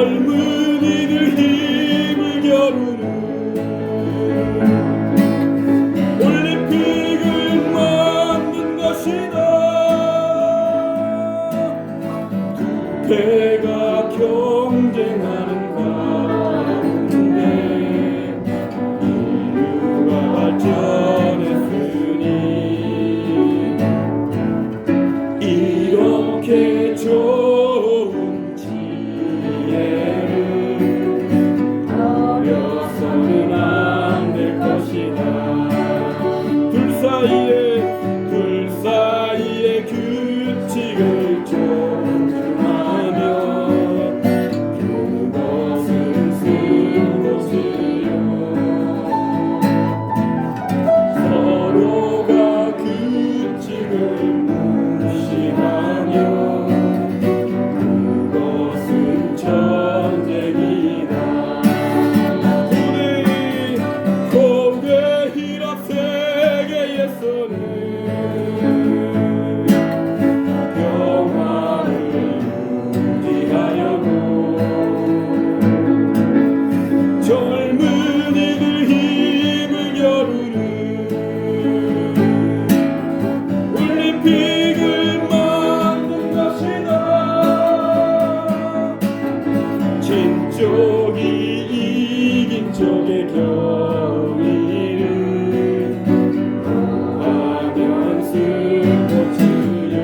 젊은이들 힘을 겨루는 올림픽을 만든 것이다. 두 배가 경쟁하는 가운데 인류가 발전했으니 이렇게 좋은 지혜를 버려서는 안 될 것이다. 둘 사이의 규칙을 존중하며 그것은 쓴 것이요 서로가 규칙을 무시하며 그것은 전쟁이다. 고대 힐업 세계에서는 평화를 유지하려고 젊은이들 힘을 겨루는 올림픽을 만든 것이다. 진쪽이 이긴 쪽의 경위를 하면 스포츠요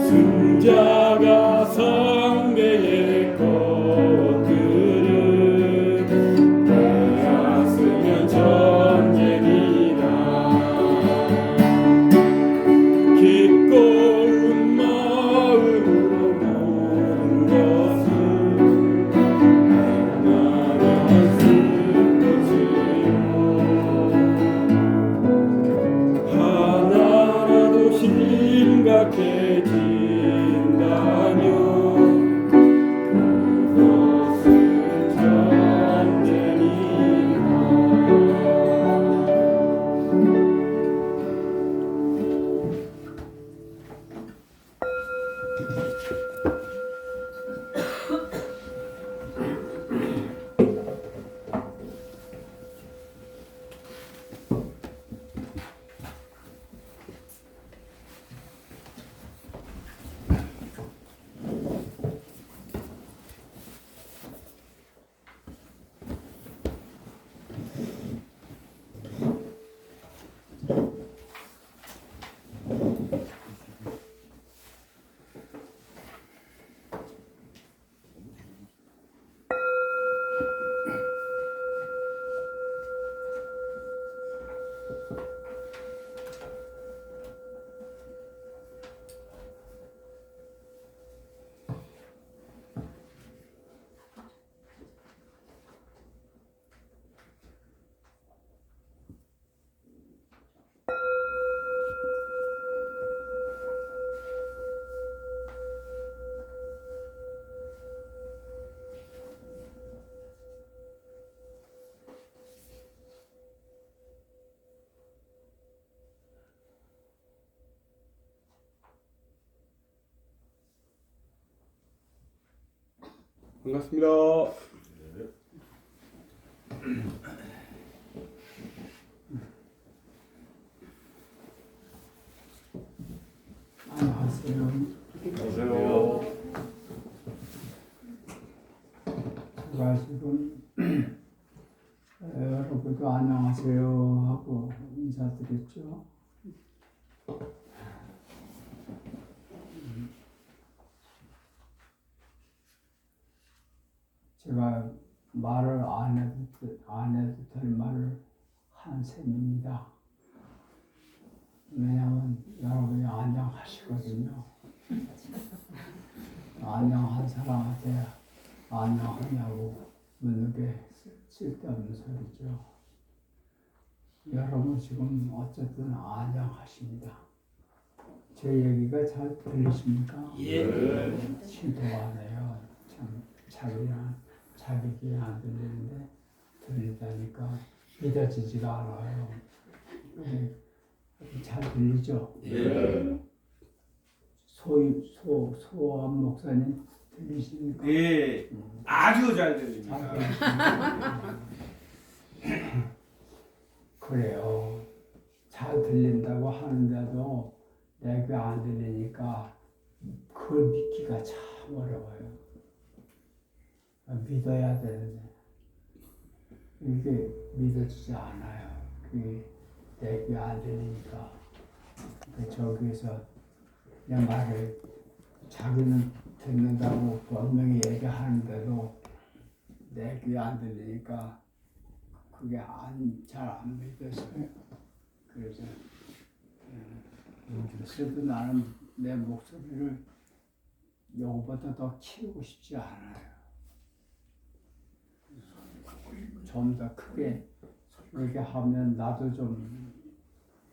승자가 상대의 것들을 빼앗으면 전쟁이다. 기꺼운 마음으로 모든 것을 행하면 스포츠요 하나라도 심각해진다면 그것은 전쟁이다. 반갑습니다. 안녕하세요. 안녕하세요. 수고하시고 여러분도 안녕하세요 하고 인사드렸죠. 제가 말을 안 해도 될 말을 하는 셈입니다. 왜냐하면 여러분이 안녕하시거든요. 안녕한 사람한테 안녕하냐고 묻는 게 쓸데없는 소리죠. 여러분 지금 어쨌든 안녕하십니다. 제 얘기가 잘 들리십니까? 예. 신도가 네요. 참 자기 귀에 안 들리는데 들리다니까 믿어지지가 않아요. 잘 들리죠? 예. 소암 목사님 들리십니까? 예, 아주 잘 잘 들립니다. 들리십니까? 그래요. 잘 들린다고 하는데도 내 귀 안 들리니까 그걸 믿기가 참 어려워요. 믿어야 되는데 이게 믿어지지 않아요. 내 귀 안 들리니까 저기서 내 말을 자기는 듣는다고 분명히 얘기하는데도 내 귀 안 들리니까 그게 잘 안 믿어져요. 그래서 그래도 나는 내 목소리를 요거보다 더 키우고 싶지 않아요. 좀 더 크게 그렇게 하면 나도 좀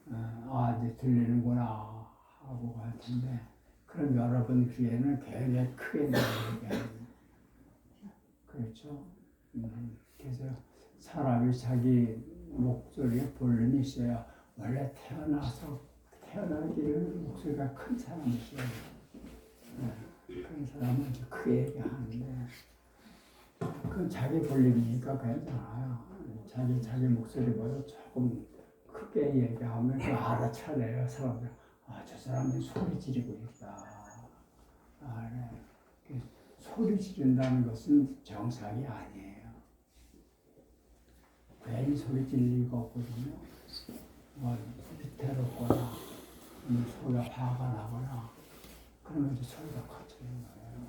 이제 들리는구나 하고 갈 텐데 그럼 여러분 귀에는 굉장히 크게 들리게 그렇죠? 그래서 사람이 자기 목소리에 볼륨이 있어야 원래 태어나기를 목소리가 큰 사람이 있어요. 그런 사람은 크게 얘기하는데 그건 자기 볼륨이니까 괜찮아요. 자기 목소리보다 조금 크게 얘기하면 그 알아차려요. 사람들. 저 사람이 소리 지르고 있다. 네. 소리 지른다는 것은 정상이 아니에요. 괜히 소리 지를 리가 없거든요. 뭐 위태롭거나 소리가 화가 나거나 그러면 이제 소리가 커지는 거예요.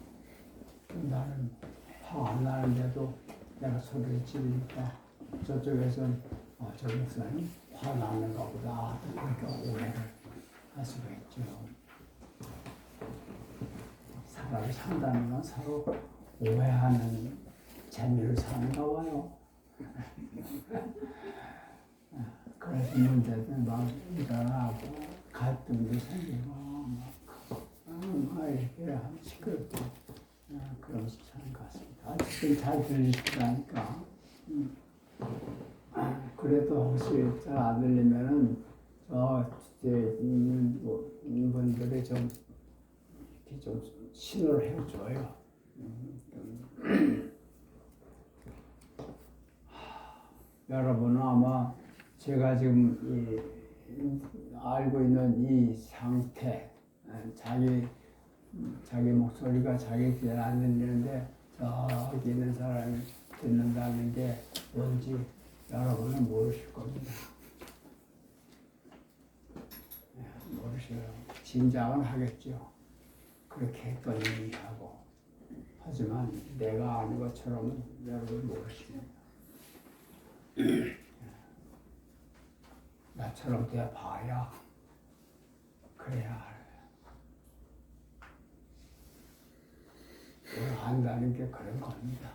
그럼 나는 화 안 나는데도 내가 소리를 지르니까 저쪽에서는 저 목사님 화 나는가 보다 그렇게 오해를 할 수가 있죠. 사람이 산다는 건 서로 오해하는 재미를 사는가 봐요. 그래서 문제들 막 일어나고 갈등도 생기고 막 이렇게 시끄럽고 그러면서 사는 것 같습니다. 어쨌든 잘 들리시다니까. 그래도 혹시 잘 안 들리면은 이분들이 좀 이렇게 좀 신호를 해줘요. 여러분은 아마 제가 지금 알고 있는 이 상태, 자기 목소리가 자기 귀에 안 들리는데 저기 있는 사람이 듣는다는 게 뭔지 여러분은 모르실 겁니다. 모르셔요. 짐작은 하겠죠. 그렇게 했더니 하고. 하지만 내가 아는 것처럼 여러분 모르십니다. 나처럼 돼 봐야 그래야 알아요. 뭘 안다는 게 그런 겁니다.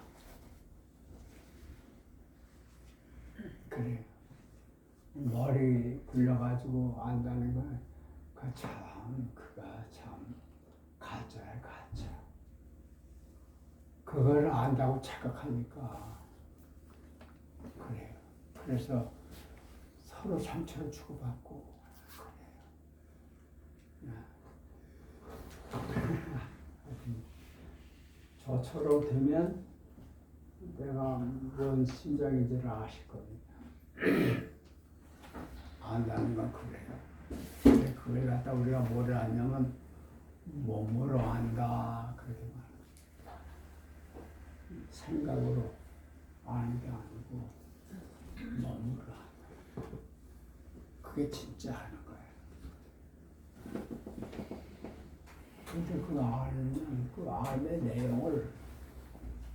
그래요. 머리 굴려가지고 안다는 건 그가 참 가짜야 가짜. 그걸 안다고 착각하니까 그래요. 그래서 서로 상처를 주고받고 그래요. 저처럼 되면 내가 뭔 심정인지를 아실 겁니다. 안다는 건 그래요. 근데 그걸 갖다 우리가 뭐를 하냐면 몸으로 안다 그렇게 말합니다. 생각으로 아는 게 아니고 몸으로 안다. 그게 진짜 하는 거예요. 근데 그 안의 내용을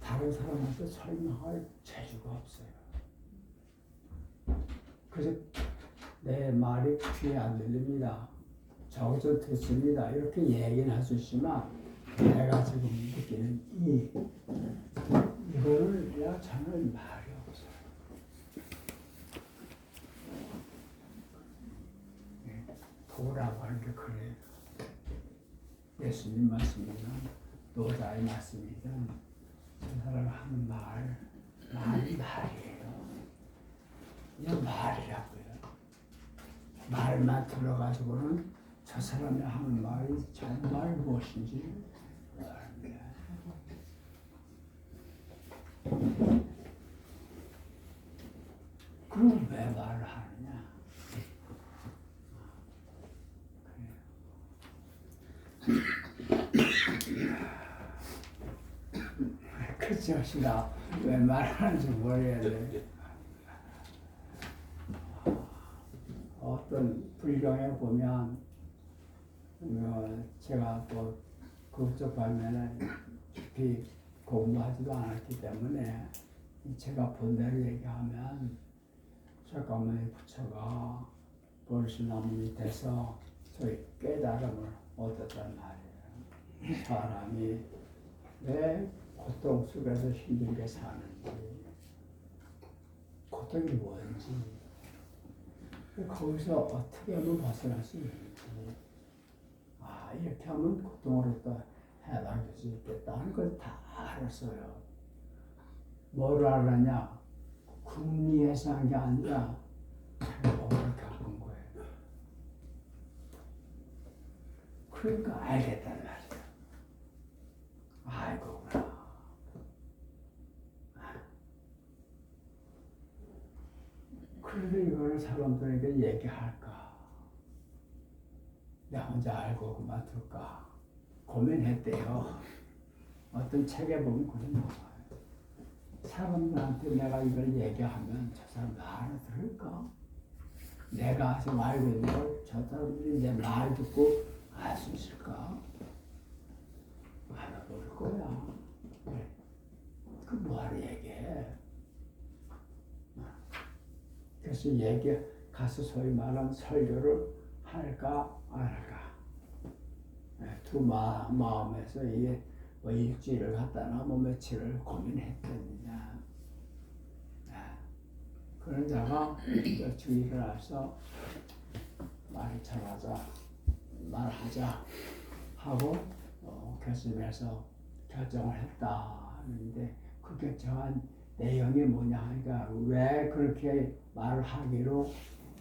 다른 사람한테 설명할 재주가 없어요. 그래서 내 말이 귀에 안 들립니다. 저기서 듣습니다. 이렇게 얘기는 해주시면 내가 지금 느끼는 이거는 내가 전혀 말이 없어요. 도라고 하는 게 그래요. 예수님 말씀이든 노자의 말씀이든 저 사람 하는 말이 말이에요. 그냥 말이라고요. 말만 들어가지고는 저 사람이 하는 말이 정말 무엇인지 모르는 거야. 그럼 왜 말을 하느냐? 그치, 혹시나 왜 말하는지 모르겠네 어떤 불경에 보면 제가 뭐 그쪽 방면에 깊이 공부하지도 않았기 때문에 제가 본 대로 얘기하면 석가모니 부처가 벌수나무 밑에서 소위 깨달음을 얻었단 말이에요. 사람이 왜 고통 속에서 힘들게 사는지, 고통이 뭔지, 거기서 어떻게 하면 벗어날 수 있는지, 이렇게 하면 고통으로부터 해방될 수 있겠다는 걸 다 알았어요. 뭘 알았냐? 궁리에서 한 게 아니라 경험을 겪은 거예요. 그러니까 알겠단 말이에요. 아이고구나. 그래도 이거를 사람들에게 얘기할까? 내 혼자 알고 그만둘까? 고민했대요. 어떤 책에 보면 그런 나와요. 사람들한테 내가 이걸 얘기하면 저 사람들 알아들을까? 내가 지금 알고 있는 걸 저 사람들이 내 말 듣고 알 수 있을까? 알아볼 거야. 그래. 그 뭐하러 얘기해? 그래서 가서 소위 말하는 설교를 할까 안 할까? 두 마음에서 이게 뭐 일주일을 갔다나 뭐 며칠을 고민했더니냐. 그러다가 주의를 해서 말하자 하고 교수님에서 결정을 했다 하는데 그 결정한 내용이 뭐냐 하니까 왜 그렇게 말을 하기로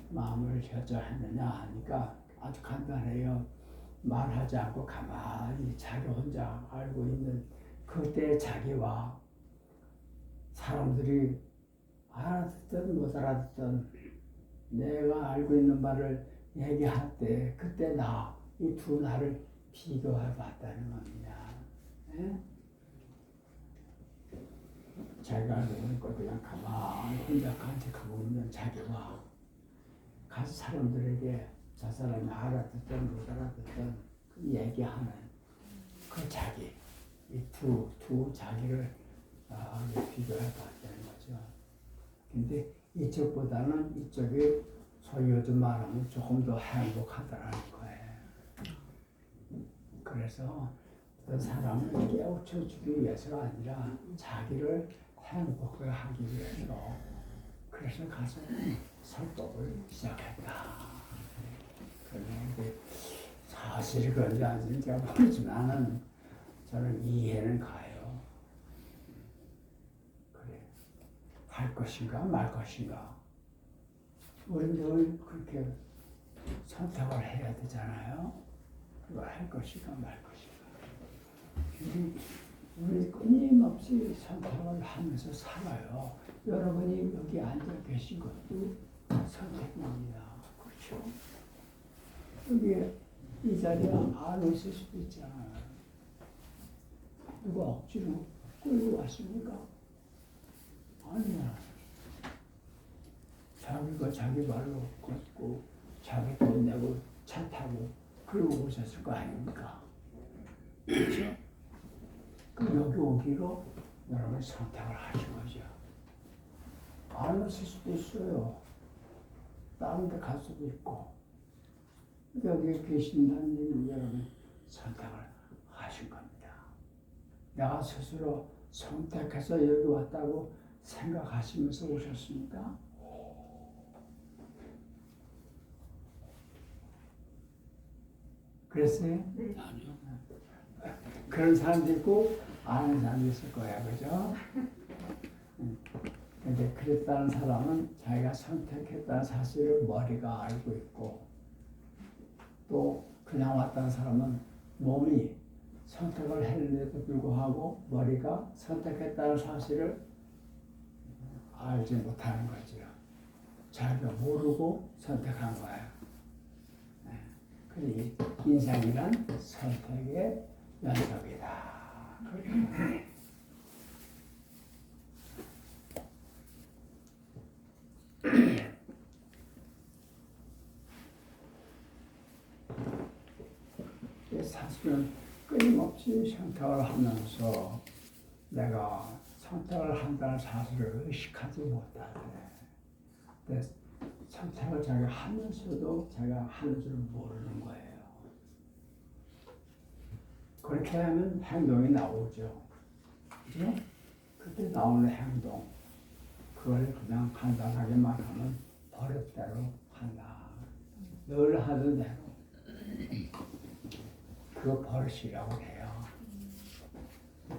마음을 결정했느냐 하니까 아주 간단해요. 말하지 않고 가만히 자기 혼자 알고 있는 그때 자기와 사람들이 알아듣든 못 알아듣든 내가 알고 있는 바를 얘기할 때 그때 이 두 나를 비교해 봤다는 겁니다. 네? 자기가 알고 있는 걸 그냥 가만히 혼자 간직하고 있는 자기와 가서 사람들에게 저 사람이 알아듣든 못 알아듣든 그 얘기하는 그 자기, 이 두 자기를 비교해 봤다는 거죠. 근데 이쪽보다는 이쪽이 소위 요즘 말하면 조금 더 행복하다는 거예요. 그래서 어떤 사람을 깨우쳐 주기 위해서가 아니라 자기를 행복하게 하기 위해서 그래서 가서 설법을 시작했다. 그런데 사실 그런지 아닌지 제가 모르지만은 저는 이해는 가요. 그래. 할 것인가 말 것인가. 우리는 늘 그렇게 선택을 해야 되잖아요. 그걸 할 것인가 말 것인가. 근데 우리 끊임없이 선택을 하면서 살아요. 여러분이 여기 앉아 계신 것도 선택입니다. 그렇죠? 여기 이 자리에 안 오실 수도 있잖아요. 누가 억지로 끌고 왔습니까? 아니야. 자기가 자기 발로 걷고 자기 돈 내고 차 타고 그러고 오셨을 거 아닙니까? 그렇죠? 그럼 여기 오기로 여러분 선택을 하신 거죠. 안 오실 수도 있어요. 다른 데 갈 수도 있고. 여기 계신다는 얘기는 여러분 선택을 하신 겁니다. 내가 스스로 선택해서 여기 왔다고 생각하시면서 오셨습니까? 그랬어요? 네. 아니요. 그런 사람도 있고 아는 사람도 있을 거야, 그죠? 근데 그랬다는 사람은 자기가 선택했다는 사실을 머리가 알고 있고, 또 그냥 왔다는 사람은 몸이 선택을 했는데도 불구하고 머리가 선택했다는 사실을 알지 못하는 거죠. 자기가 모르고 선택한 거예요. 그래서 인생이란 선택의 연속이다. 사실은 끊임없이 선택을 하면서 내가 선택을 한다는 사실을 의식하지 못하네. 근데 선택을 자기가 하면서도 자기가 하는 줄 모르는 거예요. 그렇게 하면 행동이 나오죠. 그죠? 그때 나오는 행동, 그걸 그냥 간단하게만 하면 버릇대로 한다. 늘 하던 대로. 그거 버릇이라고 해요.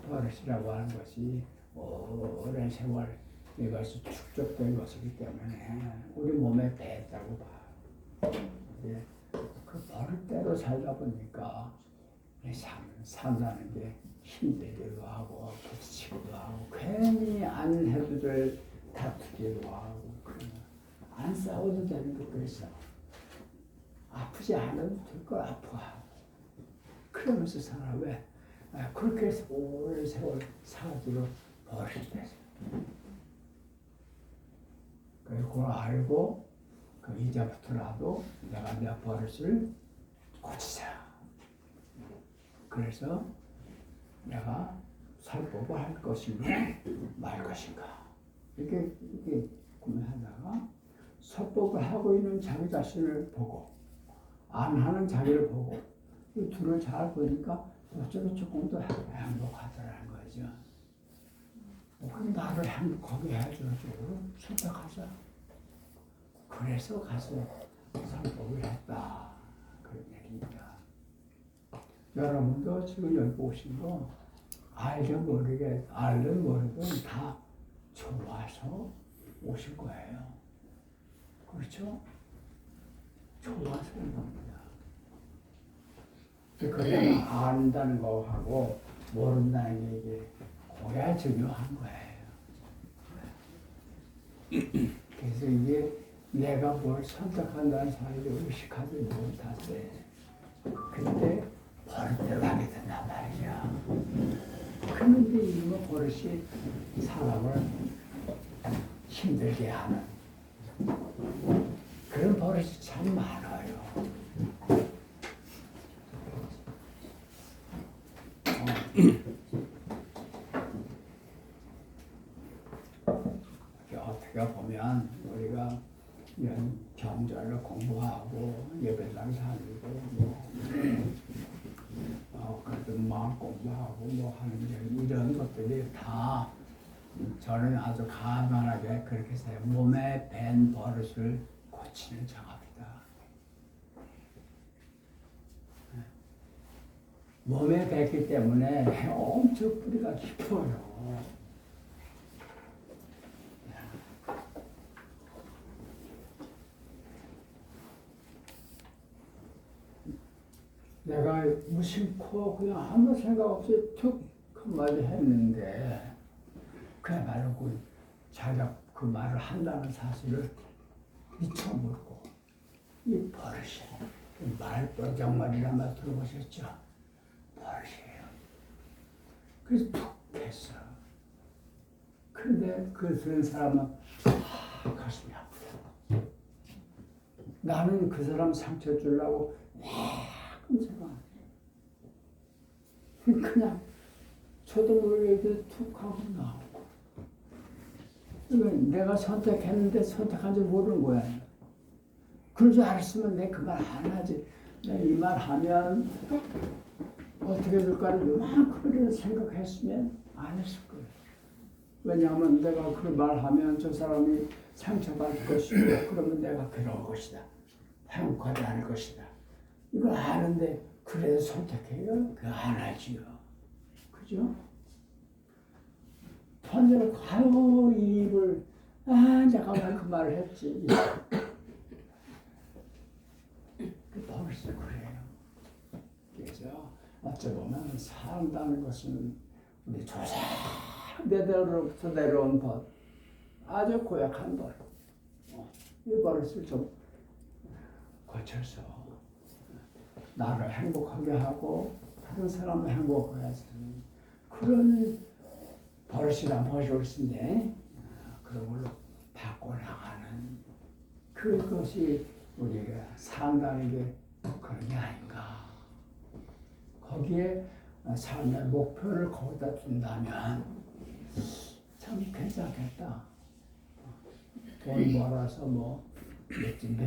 버릇이라고 하는 것이 오랜 세월 이것이 축적된 것이기 때문에 우리 몸에 배했다고 봐. 그 버릇대로 살다 보니까 산다는 게 힘들기도 하고 부딪히기도 하고 괜히 안 해도 될 다투기도 하고 안 싸워도 되는 것도 있어. 아프지 않아도 될 걸 아파하고 그러면서 살아. 왜? 그렇게 해서 오랜 세월 살아도록 버릇이 됐어. 그걸 알고 이제부터라도 내가 내 버릇을 고치자. 그래서 내가 살보고 할 것인가 말 것인가 이렇게 고민하다가 설법을 하고 있는 자기 자신을 보고 안 하는 자기를 보고 이 둘을 잘 보니까 어쩌면 조금 더 행복하더라는 거죠. 그럼 나를 행복하게 해줘서 선택하자. 그래서 가서 설법을 했다. 그런 얘기입니다. 여러분도 지금 여기 오신 거 알든 모르든 다 좋아서 오실 거예요. 그렇죠? 좋아서 온 겁니다. 그냥 안다는 거하고 모른다는 게 그게 중요한 거예요. 그래서 이게 내가 뭘 선택한다는 사실을 의식하지 못할 때 그때 버릇대로 하게 된단 말이야. 그런데 이거 버릇이 사람을 힘들게 하는 그런 버릇이 참 많아요. 어떻게 보면 우리가 이런 경전을 공부하고 예배당 다니고 그래도 마음 공부하고 하는 이런 것들이 다 저는 아주 간단하게 그렇게 해서 몸에 밴 버릇을 고치는 작업이다. 몸에 뱉기 때문에 엄청 뿌리가 깊어요. 내가 무심코 그냥 아무 생각 없이 툭 한마디 했는데 그야말로 자기가 그 말을 한다는 사실을 미처 모르고 이 버릇이 말버정말이란 말 들어보셨죠? 버릇이에요. 그래서 툭 했어. 근데 그 들은 사람은 가슴이 아프다. 나는 그 사람 상처 주려고 생각 그냥 저도 모르게 툭 하고 나오고 내가 선택했는데 선택한 줄 모르는 거야. 그럴 줄 알았으면 내가 그 말 안 하지. 내가 이 말 하면 어떻게 될까를 요만큼이라도 생각했으면 안 했을 거야. 왜냐하면 내가 그 말 하면 저 사람이 상처받을 것이고 그러면 내가 괴로울 것이다. 행복하지 않을 것이다. 이걸 아는데 그래서 선택해요? 그 안 하지요. 그죠? 번대로 가요 입을 잠깐만 그 말을 했지. 벌써 그래요. 그래서 어찌 보면 산다는 것은 우리 조상대대로부터 내려온 법, 아주 고약한 법. 이 버릇을 좀 고쳐서 나를 행복하게 하고 다른 사람을 행복하게 하는 그런 버릇이란 버릇인데 그런 걸로 바꿔나가는 그것이 우리가 산다는 게 그런 게 아닌가. 거기에 삶의 목표를 거기다 둔다면 참 괜찮겠다. 돈 벌어서 몇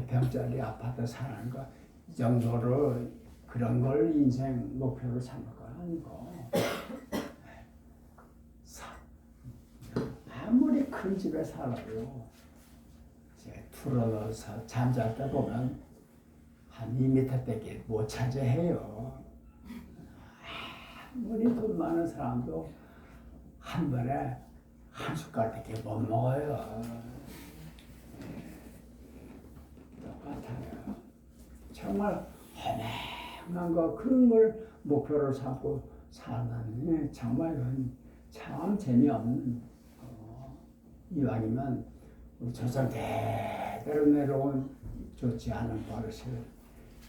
평짜리 아파트 사는 거 이 정도로 그런 걸 인생 목표로 삼을 건 아니고 아무리 큰 집에 살아도 틀어넣어서 잠잘 때 보면 한 2m밖에 못 차지해요. 아무리 돈 많은 사람도 한 번에 한 숟갈밖에 못 먹어요. 똑같아요. 정말 허맹한 거 그런 걸 목표로 삼고 사는 정말 그건 참 재미없는 이왕이면 우리 조상 대대로 내려온 좋지 않은 버릇을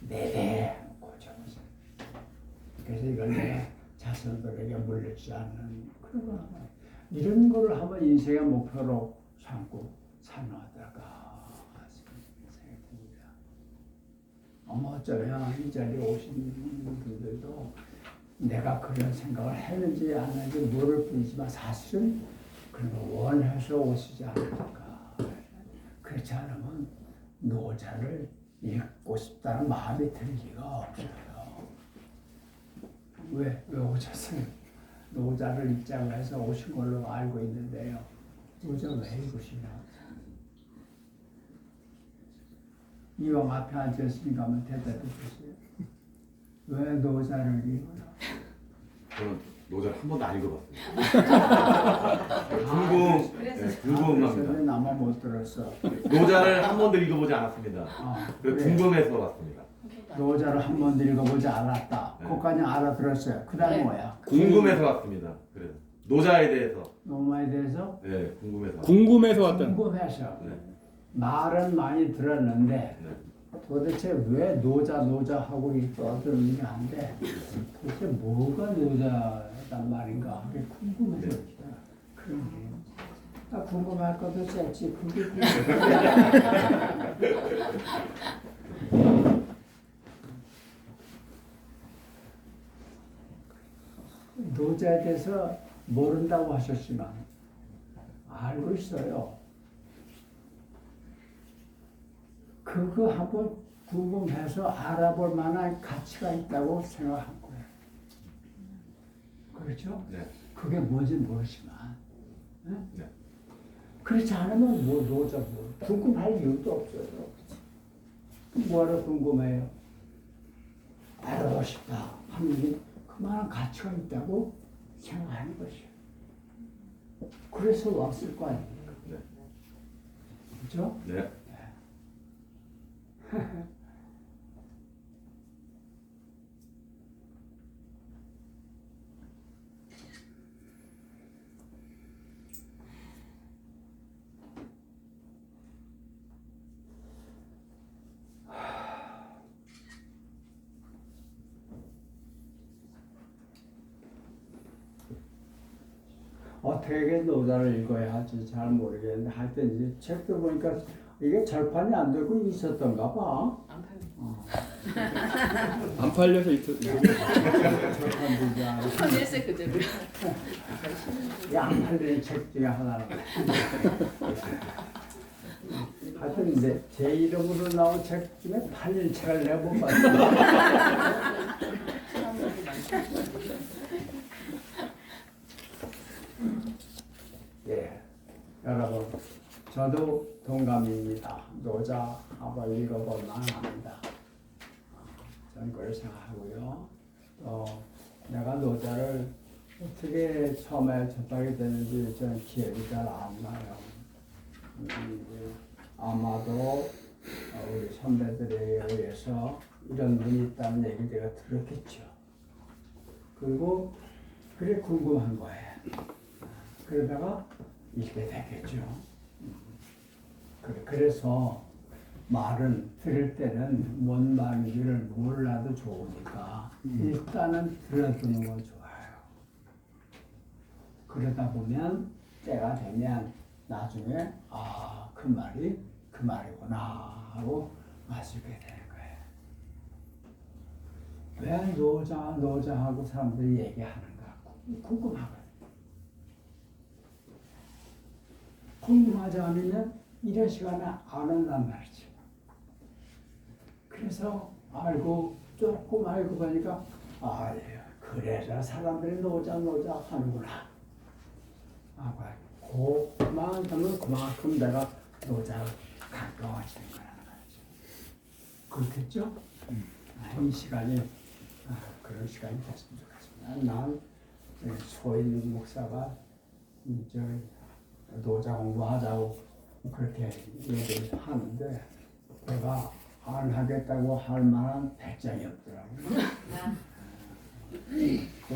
내대 고쳐보세요. 그래서 이걸 내가 자손들에게 물려주지 않는 그런 거 이런 거를 한번 인생의 목표로 삼고 사는 어떨까 생각이 듭니다. 어쩌면 이 자리에 오신 분들도 내가 그런 생각을 했는지 안 했는지 모를 뿐이지만 사실은 그런 거 원해서 오시지 않을까. 그렇지 않으면 노자를 읽고 싶다는 마음이 들 리가 없어요. 왜 오셨어요? 노자를 읽자고 해서 오신 걸로 알고 있는데요. 노자 왜 읽으시냐? 이왕 앞에 앉았으니까 한번 대답해 주세요. 왜 노자를 읽어요? 저는 노자를 한 번도 안 읽어봤어요. 궁금합니다. 나만 못 들었어. 노자를 한 번도 읽어보지 않았습니다. 그래. 궁금해서 봤습니다. 노자를 한 번도 읽어보지 않았다. 네. 그것까지 알아들었어요. 그 다음에 뭐야? 궁금해서 왔습니다. 그래서 노자에 대해서 노마에 대해서 궁금해서 왔던. 궁금해서 네. 말은 많이 들었는데 네. 도대체 왜 노자 하고 떠드는 게 한데 도대체 뭐가 노자단 말인가 그게 궁금해서 그런 게 궁금할 것도 있지 그게 노자에 대해서 모른다고 하셨지만 알고 있어요. 그거 한번 궁금해서 알아볼 만한 가치가 있다고 생각한 거예요. 그렇죠? 네. 그게 뭔지 모르지만 네? 네. 그렇지 않으면 노자 궁금할 이유도 없어요. 뭐하러 궁금해요? 알아보고 싶다 하는 게 그만한 가치가 있다고 생각하는 것이에요. 그래서 왔을 거 아닙니까? 네. 그렇죠? 네. 어떻게 노자를 읽어야 할지 잘 모르겠는데 하여튼 이제 책도 보니까 이게 절판이 안 되고 있었던가 봐. 안 팔려서 절판되지 않아. 판에서 그대로. 안 팔리는 책 중에 하나는. 하여튼 이제 제 이름으로 나온 책 중에 팔린 책을 내가 못 봤어요. 예, 여러분, 저도 동감입니다. 노자 한번 읽어볼 만합니다. 저는 그걸 생각하고요. 또 내가 노자를 어떻게 처음에 접하게 되는지 저는 기억이 잘 안 나요. 아마도 우리 선배들에 의해서 이런 분이 있다는 얘기를 제가 들었겠죠. 그리고 그래 궁금한 거예요. 그러다가 읽게 되겠죠. 그래서 말은 들을 때는 뭔 말인지를 몰라도 좋으니까 일단은 들어두는 건 좋아요. 그러다 보면 때가 되면 나중에 그 말이 그 말이구나 하고 아시게 되는 거예요. 왜 노자하고 사람들이 얘기하는가 궁금하거든요. 궁금하지 않으면 이런 시간에 안 온단 말이죠. 그래서 조금 알고 보니까 예. 그래서 사람들이 노자 하는구나. 그만큼 내가 노자가 가까워지는 거라는 거죠. 그렇겠죠? 이 시간이 그런 시간이 됐으면 좋겠습니다. 난 소인 목사가 노자 공부하자고 그렇게 얘기를 하는데 내가 안 하겠다고 할 만한 배짱이 없더라고요.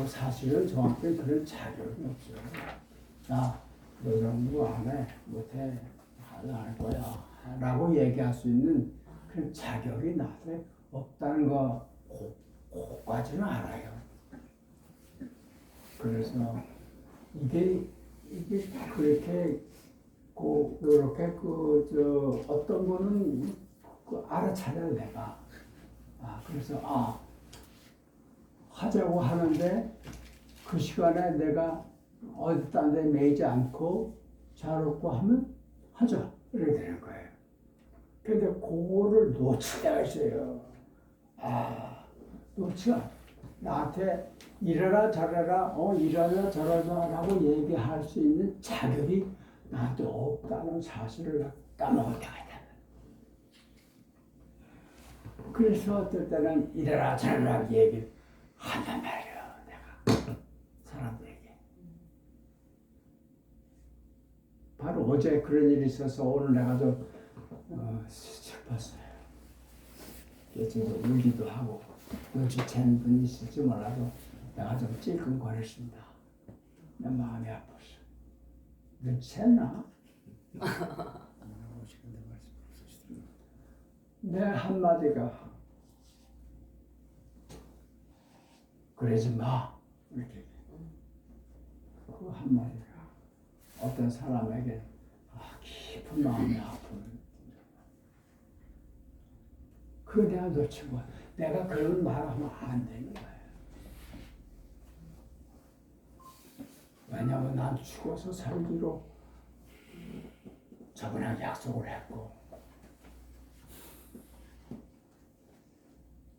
사실은 저한테 그런 자격이 없어요. 나 노자 공부 안 해, 못해, 안 할 거야 라고 얘기할 수 있는 그런 자격이 나한테 없다는 거까지는 알아요. 그래서 이게 그렇게 이렇게 어떤 거는 알아차려요 내가. 그래서 하자고 하는데 그 시간에 내가 어디 딴 데 매이지 않고 잘 없고 하면 하자 이렇게 되는 거예요. 근데 그거를 놓칠 때가 있어요. 놓치가 나한테 이래라 저래라 이래라 저래라 라고 얘기할 수 있는 자격이 나한테 없다는 사실을 까먹을 때가 있다. 그래서 어떨 때는 이래라 저래라 얘기를 한단 말이에요. 내가 사람들에게. 바로 어제 그런 일이 있어서 오늘 내가 좀 슬펐어요. 지금 울기도 하고 눈치챈 분이 있을지 몰라도 내가 좀 찔끔거렸습니다. 내 마음이 아팠어. 눈치챘나? 내 한마디가 그러지 마 이렇게 그 한마디가 어떤 사람에게 깊은 마음이 아픈 그거 내가 놓치고 내가 그런 말하면 안 되는 거예요. 왜냐하면 난 죽어서 살기로 저번에 약속을 했고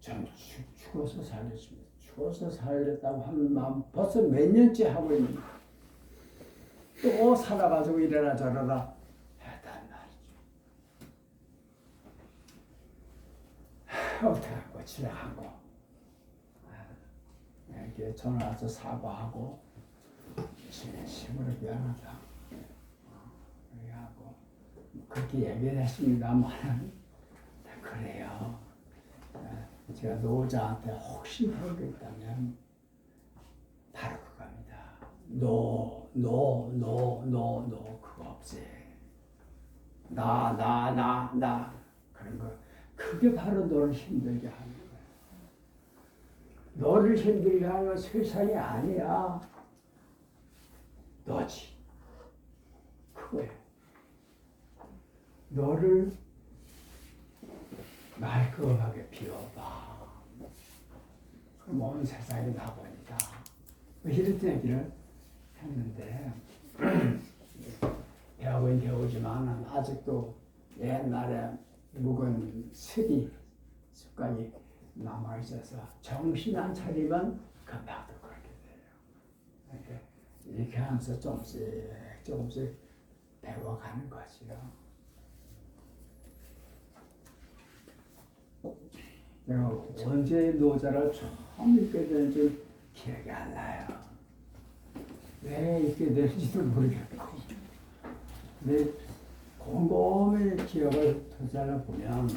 전 죽어서 살겠습니다. 죽어서 살겠다고 하는 마음 벌써 몇 년째 하고 있는데 또 살아가지고 이래라 저래라 했단 말이죠. 어떻게 하고 지나가고 이렇게 전화 와서 사과하고 진심으로 미안하다 하고 그렇게 얘기를 했습니다만 그래요. 제가 노자한테 혹시 배운 게 있다면 바로 그겁니다. 노 그거 없지. 나 그런 거 그게 바로 너를 힘들게 하는 거야. 너를 힘들게 하는 건 세상이 아니야. 너지. 그거야. 너를 말끔하게 비워봐. 그럼 온 세상이 나보니까 이런 얘기를 했는데 배우긴 배우지만 아직도 옛날에 묵은 습관이 남아있어서 정신 안 차리면 금방 또 그렇게 돼요. 이렇게 하면서 조금씩 배워가는 거지요. 내가 언제 노자를 처음 읽게 되는지 기억이 안 나요. 왜 읽게 되는지도 모르겠고. 근데 곰곰이 기억을 되살아 보면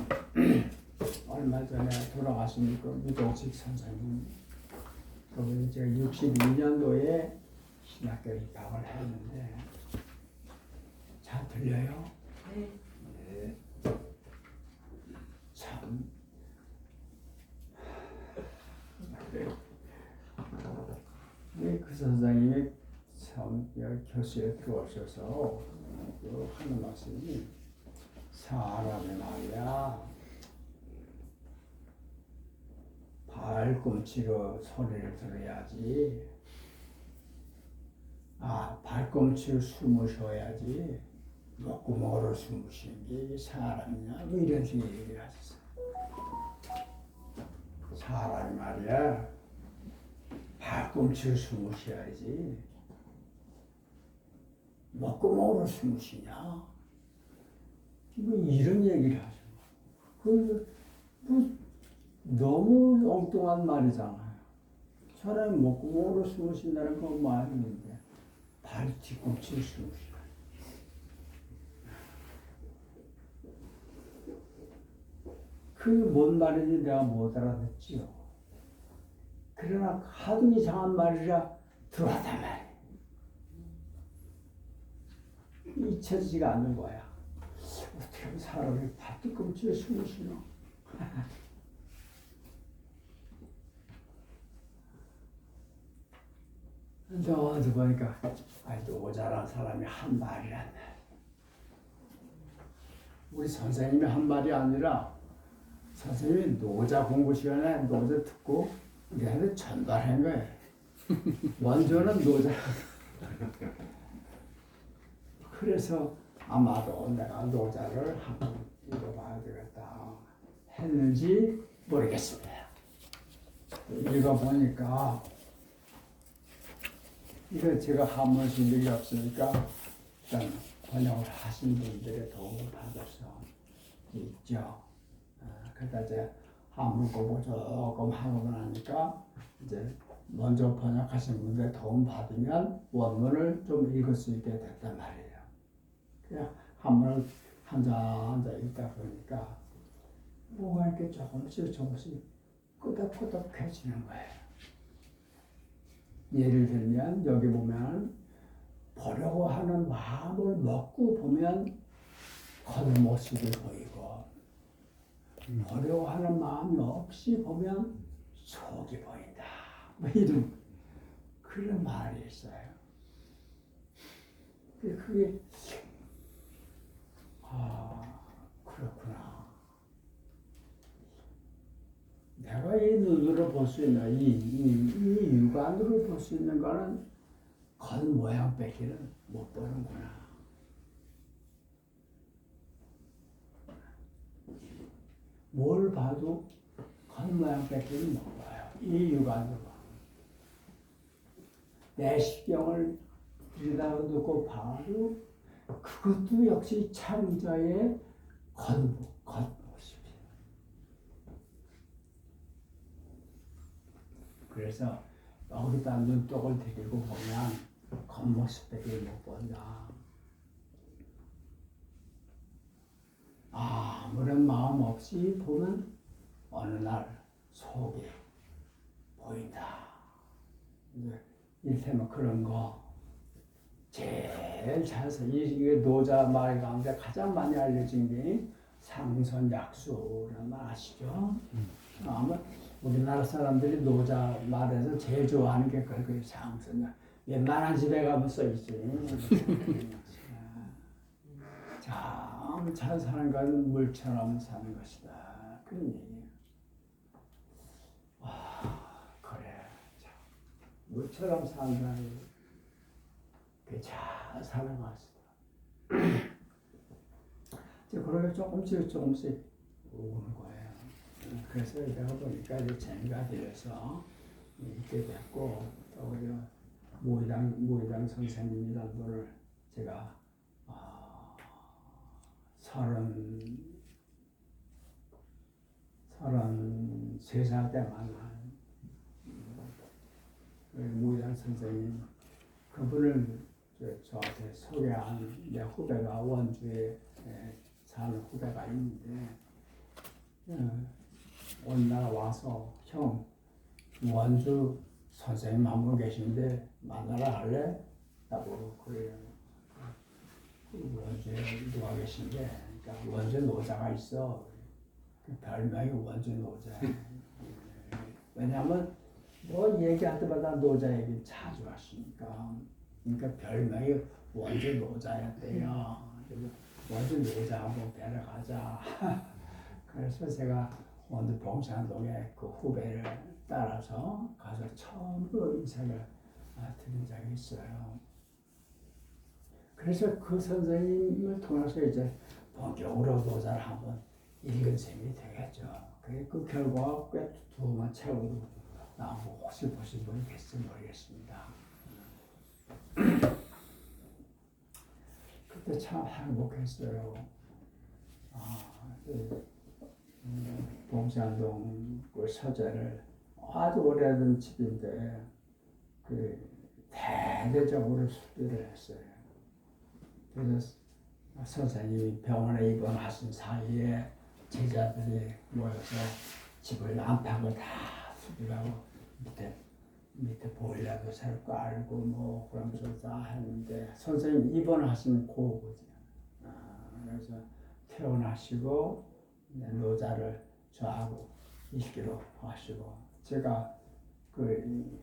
얼마 전에 돌아가신 그 유동식 선생님, 그분이 제가 62년도에 신학교 입학을 했는데, 잘 들려요? 네. 네. 참. 그 선생님이 참 교실에 들어오셔서 하는 말씀이, 사람이 말이야 발꿈치로 소리를 들어야지, 발꿈치로 숨을 쉬어야지 목구멍으로 숨을 쉬는 게 사람이냐, 뭐 이런 식의 얘기를 하셨어. 사람이 말이야 발꿈치로 숨을 쉬어야지 목구멍으로 숨을 쉬냐, 뭐 이런 얘기를 하셔. 뭐 너무 엉뚱한 말이잖아요. 사람이 목구멍으로 숨을 쉰다는 건 말인데 발 뒤꿈치로 숨을 쉬어. 그게 뭔 말인지 내가 못 알아듣지요. 그러나 하도 이상한 말이라 들어왔단 말이에요. 잊혀지지가 않는 거야. 어떻게 하면 사람이 발 뒤꿈치에 숨을 쉬나? 근데 어디 보니까 노자란 사람이 한 말이란다. 우리 선생님이 한 말이 아니라 선생님이 노자 공부 시간에 노자 듣고 우리한테 전달한 거예요. 원조는 노자. 그래서 아마도 내가 노자를 한번 읽어봐야 되겠다 했는지 모르겠습니다. 읽어보니까 이거 제가 한번 쓴 적이 없으니까 일단 번역을 하신 분들의 도움을 받아서 있죠. 그러다 이제 한문 공부 조금 하고 나니까 이제 먼저 번역하신 분들의 도움 받으면 원문을 좀 읽을 수 있게 됐단 말이에요. 그냥 한문을 한자 읽다 보니까 뭐가 이렇게 조금씩 끄덕끄덕해지는 거예요. 예를 들면 여기 보면 보려고 하는 마음을 먹고 보면 겉모습이 보이고, 보려고 하는 마음이 없이 보면 속이 보인다. 뭐 이런 그런 말이 있어요. 그게 그렇구나. 내가 이 눈으로 볼 수 있는 이 육안으로 볼 수 있는 거는 겉모양 뺏기는 못 보는구나. 뭘 봐도 겉모양 뺏기는 못 봐요. 이 육안으로. 내시경을 들여다보고 봐도 그것도 역시 창자의 겉모습이에요. 그래서 여기다 눈독을 들이고 보면 겉모습밖에 못 본다. 아무런 마음 없이 보면 어느 날 속이 보인다. 이제 이를테면 그런 거 제일 이게 노자 말 가운데 가장 많이 알려진 게 상선약수라는 말 아시죠? 아마 우리나라 사람들이 노자 말에서 제일 좋아하는 게 그거예요. 상선약. 웬만한 집에 가면 써 있지. 참 잘 사는 건 물처럼 사는 것이다. 그런 얘기예요. 그래. 참, 물처럼 산다는 게 잘 사는 것이다. 그러게 조금씩 오는 거예요. 그래서 내가 보니까 이제 재미가 들어서 있게 됐고, 또 우리 모의당 선생님이라는 분을 제가 30 3살 때 만난 무희단 선생님, 그분을 저한테 소개한 내 후배가 원주에 사는 후배가 있는데 어느 날 와서 형 원주 선생님 한 분 계신데 만나러 갈래? 라고 그래요. 원주에 누가 계신데 그러니까 원주 노자가 있어. 그 별명이 원주 노자. 왜냐하면 뭐 얘기할 때마다 노자 얘기 자주 하시니까. 그러니까 별명이 원주 노자였대요. 그래서 원주 노자 한번 뵈러 가자. 그래서 제가 원주 봉산동에 그 후배를 따라서 가서 처음으로 인사를 드린 적이 있어요. 그래서 그 선생님을 통해서 이제 본격으로 노자를 한번 읽은 셈이 되겠죠. 그 결과가 꽤 두툼한 책으로 나오고 혹시 보신 분이 계실지 모르겠습니다. 그때 참 행복했어요. 봉산동 그 서재를 아주 오래된 집인데 그 대대적으로 수리를 했어요. 그래서 선생님이 병원에 입원하신 사이에 제자들이 모여서 집을 안팎을 다 수리하고 밑에 보일러도 새로 깔고 뭐 그러면서 다 했는데 선생님 입원하신 고거지. 그래서 퇴원하시고 노자를 저하고 읽기로 하시고 제가 그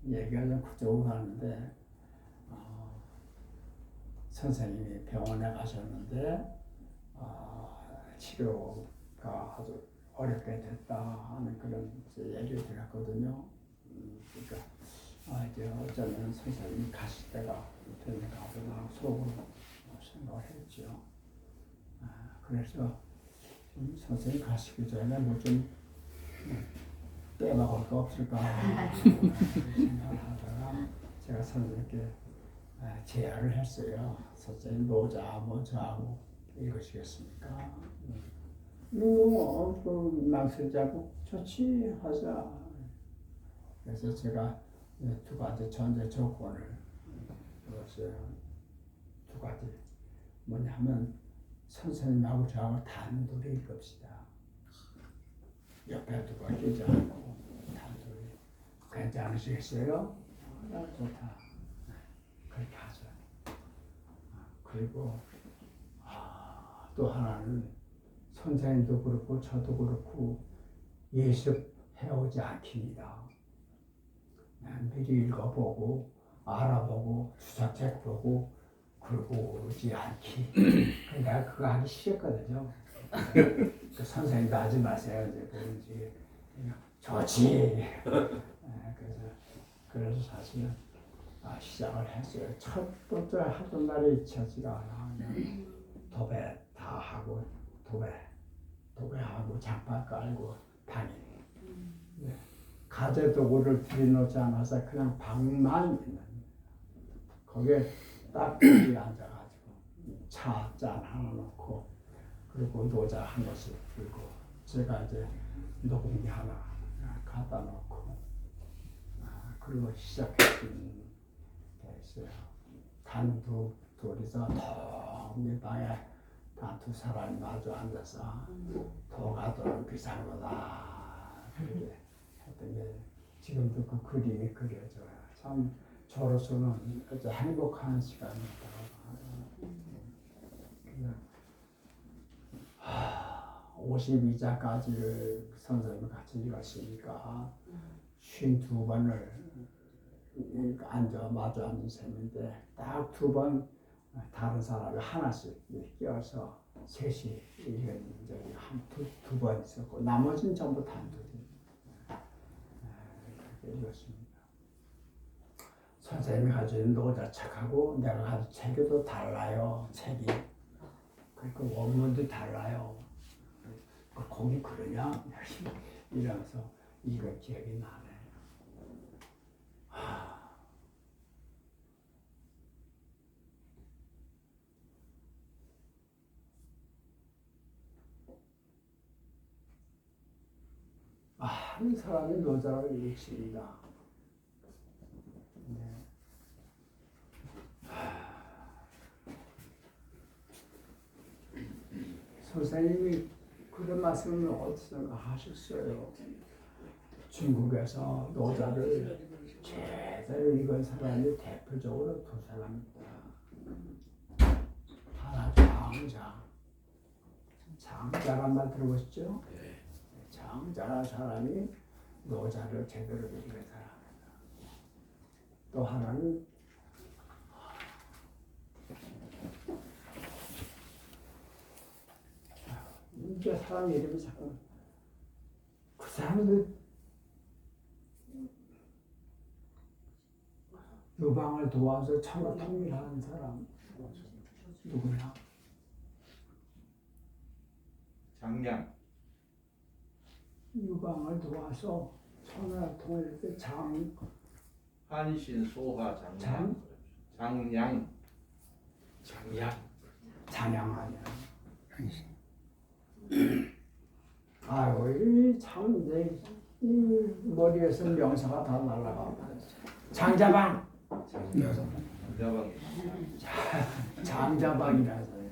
얘기가 좀 그쪽으로 가는데 선생님이 병원에 가셨는데 치료가 아주 어렵게 됐다 하는 그런 얘기를 들었거든요. 그러니까 이제 어쩌면 선생님이 가실 때가 됐는가 보다 속으로 생각을 했죠. 그래서 선생님 가시기 전에 뭐 좀 빼먹을 거 없을까 생각을 하다가 제가 선생님께 제안을 했어요. 선생님 노자 뭐 저하고 읽으시겠습니까? 그 망설이지 않고 좋지 하자. 그래서 제가 2가지 전제 조건을 넣었어요. 2가지. 뭐냐면 선생님하고 저하고 단둘이 읽읍시다. 옆에 누가 끼지 않고 단둘이. 괜찮으시겠어요? 좋다. 그렇게 하죠. 그리고 또 하나는 선생님도 그렇고 저도 그렇고 예습해오지 않습니다. 미리 읽어보고 알아보고 주석책 보고 그러고 오지 않기. 내가 그거 하기 싫었거든요. 그 선생님도 하지 마세요. 이제 그런지 좋지. 그래서 사실은 시작을 했어요. 첫 번째 하던 날이 잊혀지가 않아. 도배 다 하고 도배하고 장판 깔고 방에 가재 도구를 들여놓지 않아서 그냥 방만 있는 거기에 딱 둘이 앉아가지고 차 잔 하나 놓고 그리고 노자 한 것을 들고 제가 이제 녹음기 하나 갖다 놓고 그리고 시작했던 게 있어요. 둘이서 텅빈 방에 다 2사람이 마주 앉아서 도가도는 비상하다 그렇게 했던 게 지금도 그 그림이 그려져요. 참 저로서는 아주 행복한 시간이었다고 52자까지를 선생님이 같이 읽었으니까 52번을 마주 앉은 셈인데 딱 2번 다른 사람이 하나씩 끼어서 셋이 읽은 적이 두 번 있었고 나머지는 전부 단둘이 그렇게 읽었습니다. 선생님이 가진 노자 책하고 내가 가진 책이 또 달라요. 책이. 그러니까 원문도 달라요. 거기 그러냐? 이러면서 읽은 기억이 나네. 많은 사람이 노자를 일으킵니다. 네. 선생님이 그런 말씀을 어디서 하셨어요. 중국에서 노자를 제대로 읽은 사람이 대표적으로 두 사람입니다. 하나 장자란 말 들어보셨죠? 장자란 사람이 노자를 제대로 읽은 사람입니다. 또 하나는 이게 사람 이름이 자꾸 그 사람들 유방을 도와서 천하 통일하는 사람 누구냐? 장량. 유방을 도와서 천하 통일할 때 한신 소하 장량. 장량. 장량 아니야. 아이고 이참 이제 이 머리에서 명사가 다 날라가. 장자방. 장자방. 장자방이라서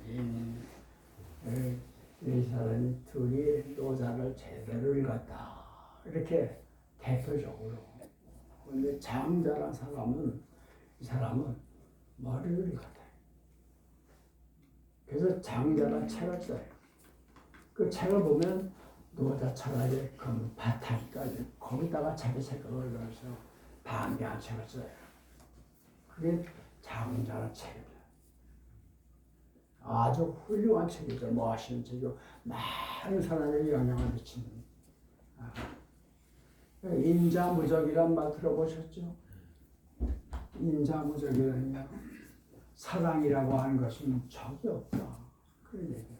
이 사람이 둘이 노자를 제대로 읽었다. 이렇게 대표적으로. 근데 장자란 사람은 이 사람은 머리를 읽었다. 그래서 장자란 책을 써요. 그 책을 보면 노자 철학의 그 바탕까지 거기다가 자기 생각을 넣어서 방대한 책을 써요. 그게 장자란 책입니다. 아주 훌륭한 책이죠. 멋있는 책이고 많은 사람에게 영향을 미치는. 인자무적이란 말 들어보셨죠? 인자무적이라는 사랑이라고 하는 것은 적이 없다. 그런 얘기예요.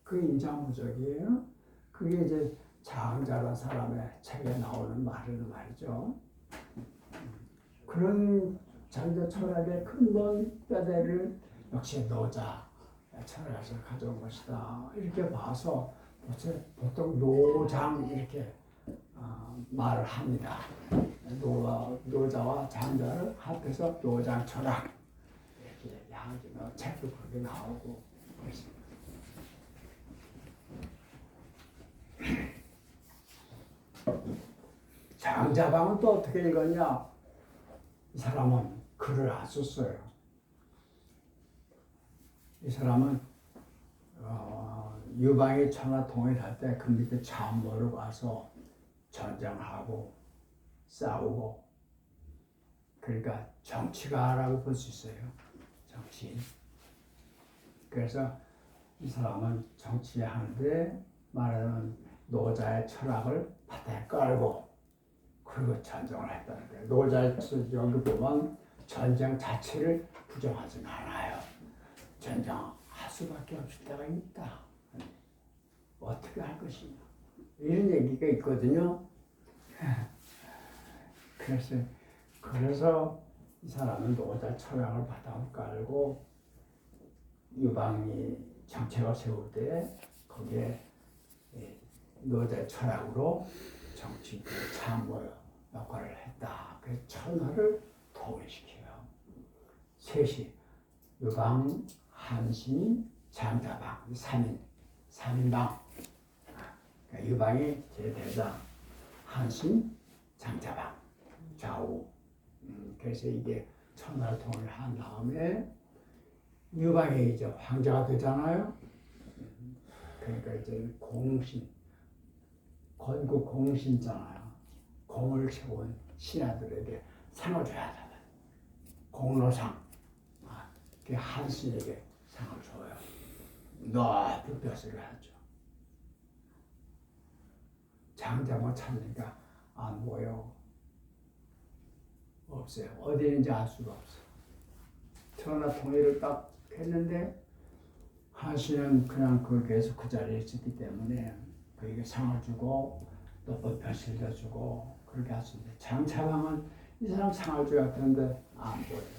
그 인자무적이에요. 그게 이제 장자란 사람의 책에 나오는 말이죠. 그런 장자 철학의 근본 뼈대를 역시 노자 철학에서 가져온 것이다. 이렇게 봐서 보통 노장 이렇게 말을 합니다. 노자와 장자를 합해서 노장 철학 이렇게 이야기가 책도 그렇게 나오고 그렇습니다. 장자방은 또 어떻게 읽었냐? 이 사람은 글을 안 썼어요. 이 사람은 유방이 천하 통일할 때 그 밑에 참모를 와서 전쟁하고 싸우고 그러니까 정치가라고 볼 수 있어요. 정치인. 그래서 이 사람은 정치하는데 말하자면 노자의 철학을 바닥에 깔고 그리고 전쟁을 했다는 거예요. 노자의 여기 보면 전쟁 자체를 부정하지는 않아요. 전쟁할 수밖에 없을 때가 있다. 어떻게 할 것이냐. 이런 얘기가 있거든요. 그래서 이 사람은 노자 철학을 바탕을 깔고 유방이 정책을 세울 때 거기에 노자 철학으로 정치 참모 역할을 했다. 그래서 천하를 통일시켜요. 셋이 유방, 한신, 장자방, 3인방. 그러니까 유방이 제대장, 한신, 장자방, 좌우. 그래서 이게 천하를 통일한 다음에 유방이 이제 황제가 되잖아요. 그러니까 이제 공신, 건국 공신잖아요. 공을 세운 신하들에게 상을 줘야 되는 공로상. 그 한신에게 상을 줘요. 높은 벼슬을 하죠. 장자만 찾으니까 안 보여. 없어요. 어디 있는지 알 수가 없어. 천하 통일을 딱 했는데 한신은 그냥 계속 그 자리에 있었기 때문에 그에게 상을 주고 높은 벼슬도 주고 그렇게 하시는데 장차방은 이 사람 상을 줘야 되는데 안 보여요.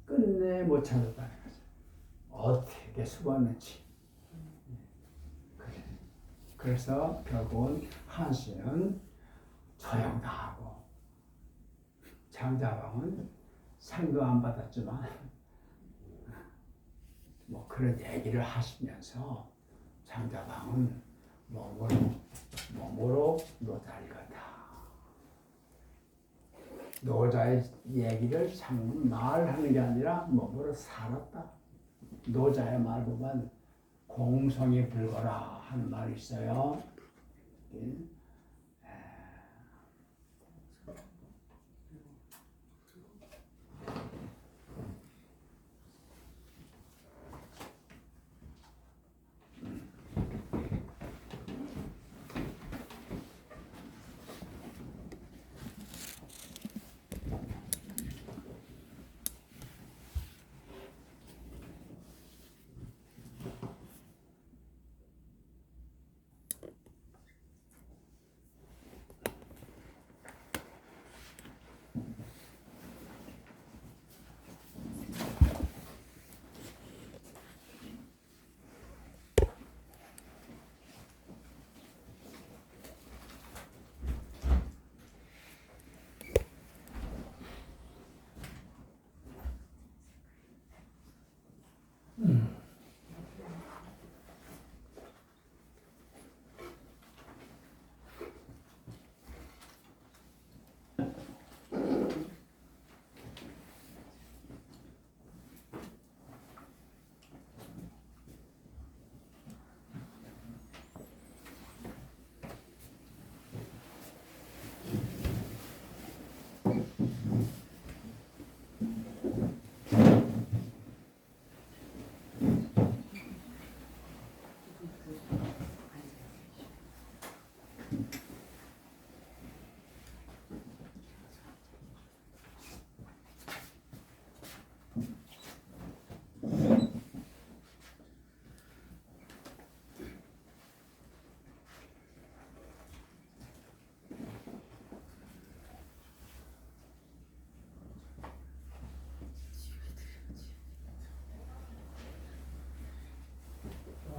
끝내 못 찾았다는 거죠. 어떻게 숨었는지. 그래. 그래서 결국은 한씨는 처형당하고 장자방은 상도 안 받았지만 뭐 그런 얘기를 하시면서 장자방은 몸으로 노자리 같아. 노자의 얘기를 참 말하는 게 아니라 몸으로 살았다. 노자의 말 보면 공성이 불거라 하는 말이 있어요.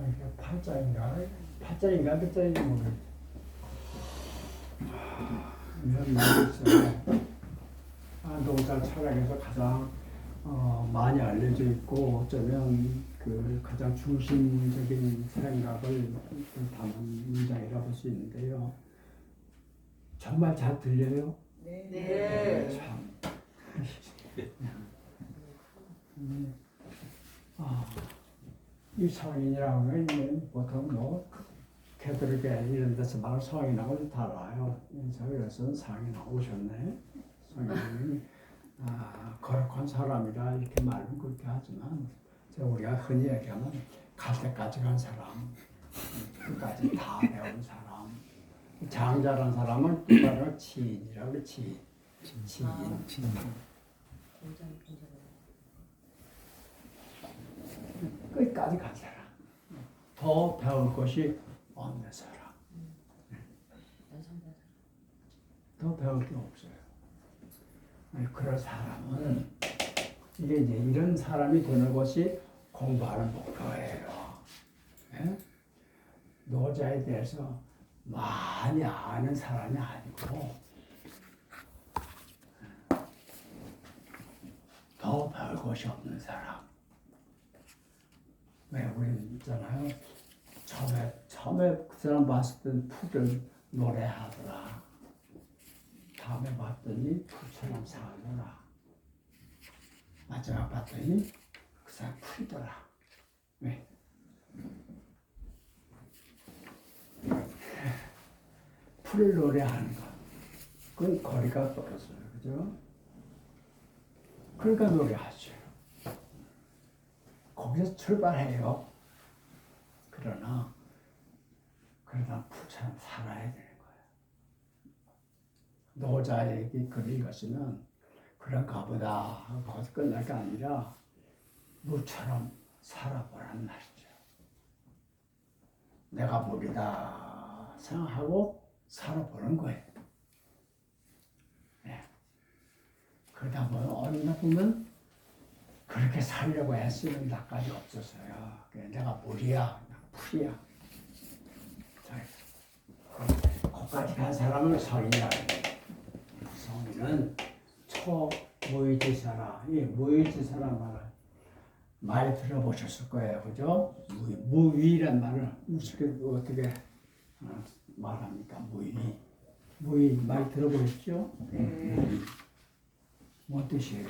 이게 팔자인가 끝자인가 모르겠어요. 이런 말이 있어요. 노자 철학에서 가장 많이 알려져 있고 어쩌면 그 가장 중심적인 생각을 담은 문장이라고 볼 수 있는데요. 정말 잘 들려요? 네. 참. 이 성인이라고 하면 보통 뭐 캐톨릭에 이런 데서 말하는 성인하고 달라요. 저기서는 성인 오셨네. 성인이 거룩한 사람이라 이렇게 말은 그렇게 하지만 우리가 흔히 얘기하면 갈 때까지 간 사람, 끝까지 다 배운 사람. 장자란 사람은 바로 지인이라고 그래. 지인. 끝까지 간 사람. 더 배울 것이 없는 사람. 더 배울 게 없어요. 그런 사람은 이게 이제 이런 사람이 되는 것이 공부하는 목표예요. 네? 노자에 대해서 많이 아는 사람이 아니고 더 배울 것이 없는 사람. 왜 우리 있잖아요. 처음에 그 사람 봤을 때는 풀을 노래하더라. 다음에 봤더니 풀처럼 살더라. 마지막 봤더니 그 사람 풀이더라. 왜? 풀을 노래하는 것. 그건 거리가 떨어져요. 그죠? 그러니까 노래하죠. 거기서 출발해요. 그러다 풀처럼 살아야 되는 거예요. 노자에게 글을 읽었으면 그런가 보다 하고 거기서 끝날 게 아니라 물처럼 살아보라는 말이죠. 내가 물이다 생각하고 살아보는 거예요. 네. 그러다 보면 어느 날 보면 그렇게 살려고 애쓰는 날까지 없었어요. 내가 물이야, 그냥 풀이야. 자, 저까지 간 사람은 성인이라 그래요. 성인은 초무의지사라. 이 무의지사란 말을 많이 들어보셨을 거예요. 그죠? 무위란 말을 어떻게 말합니까? 무위 많이 들어보셨죠? 뭔 뜻이에요?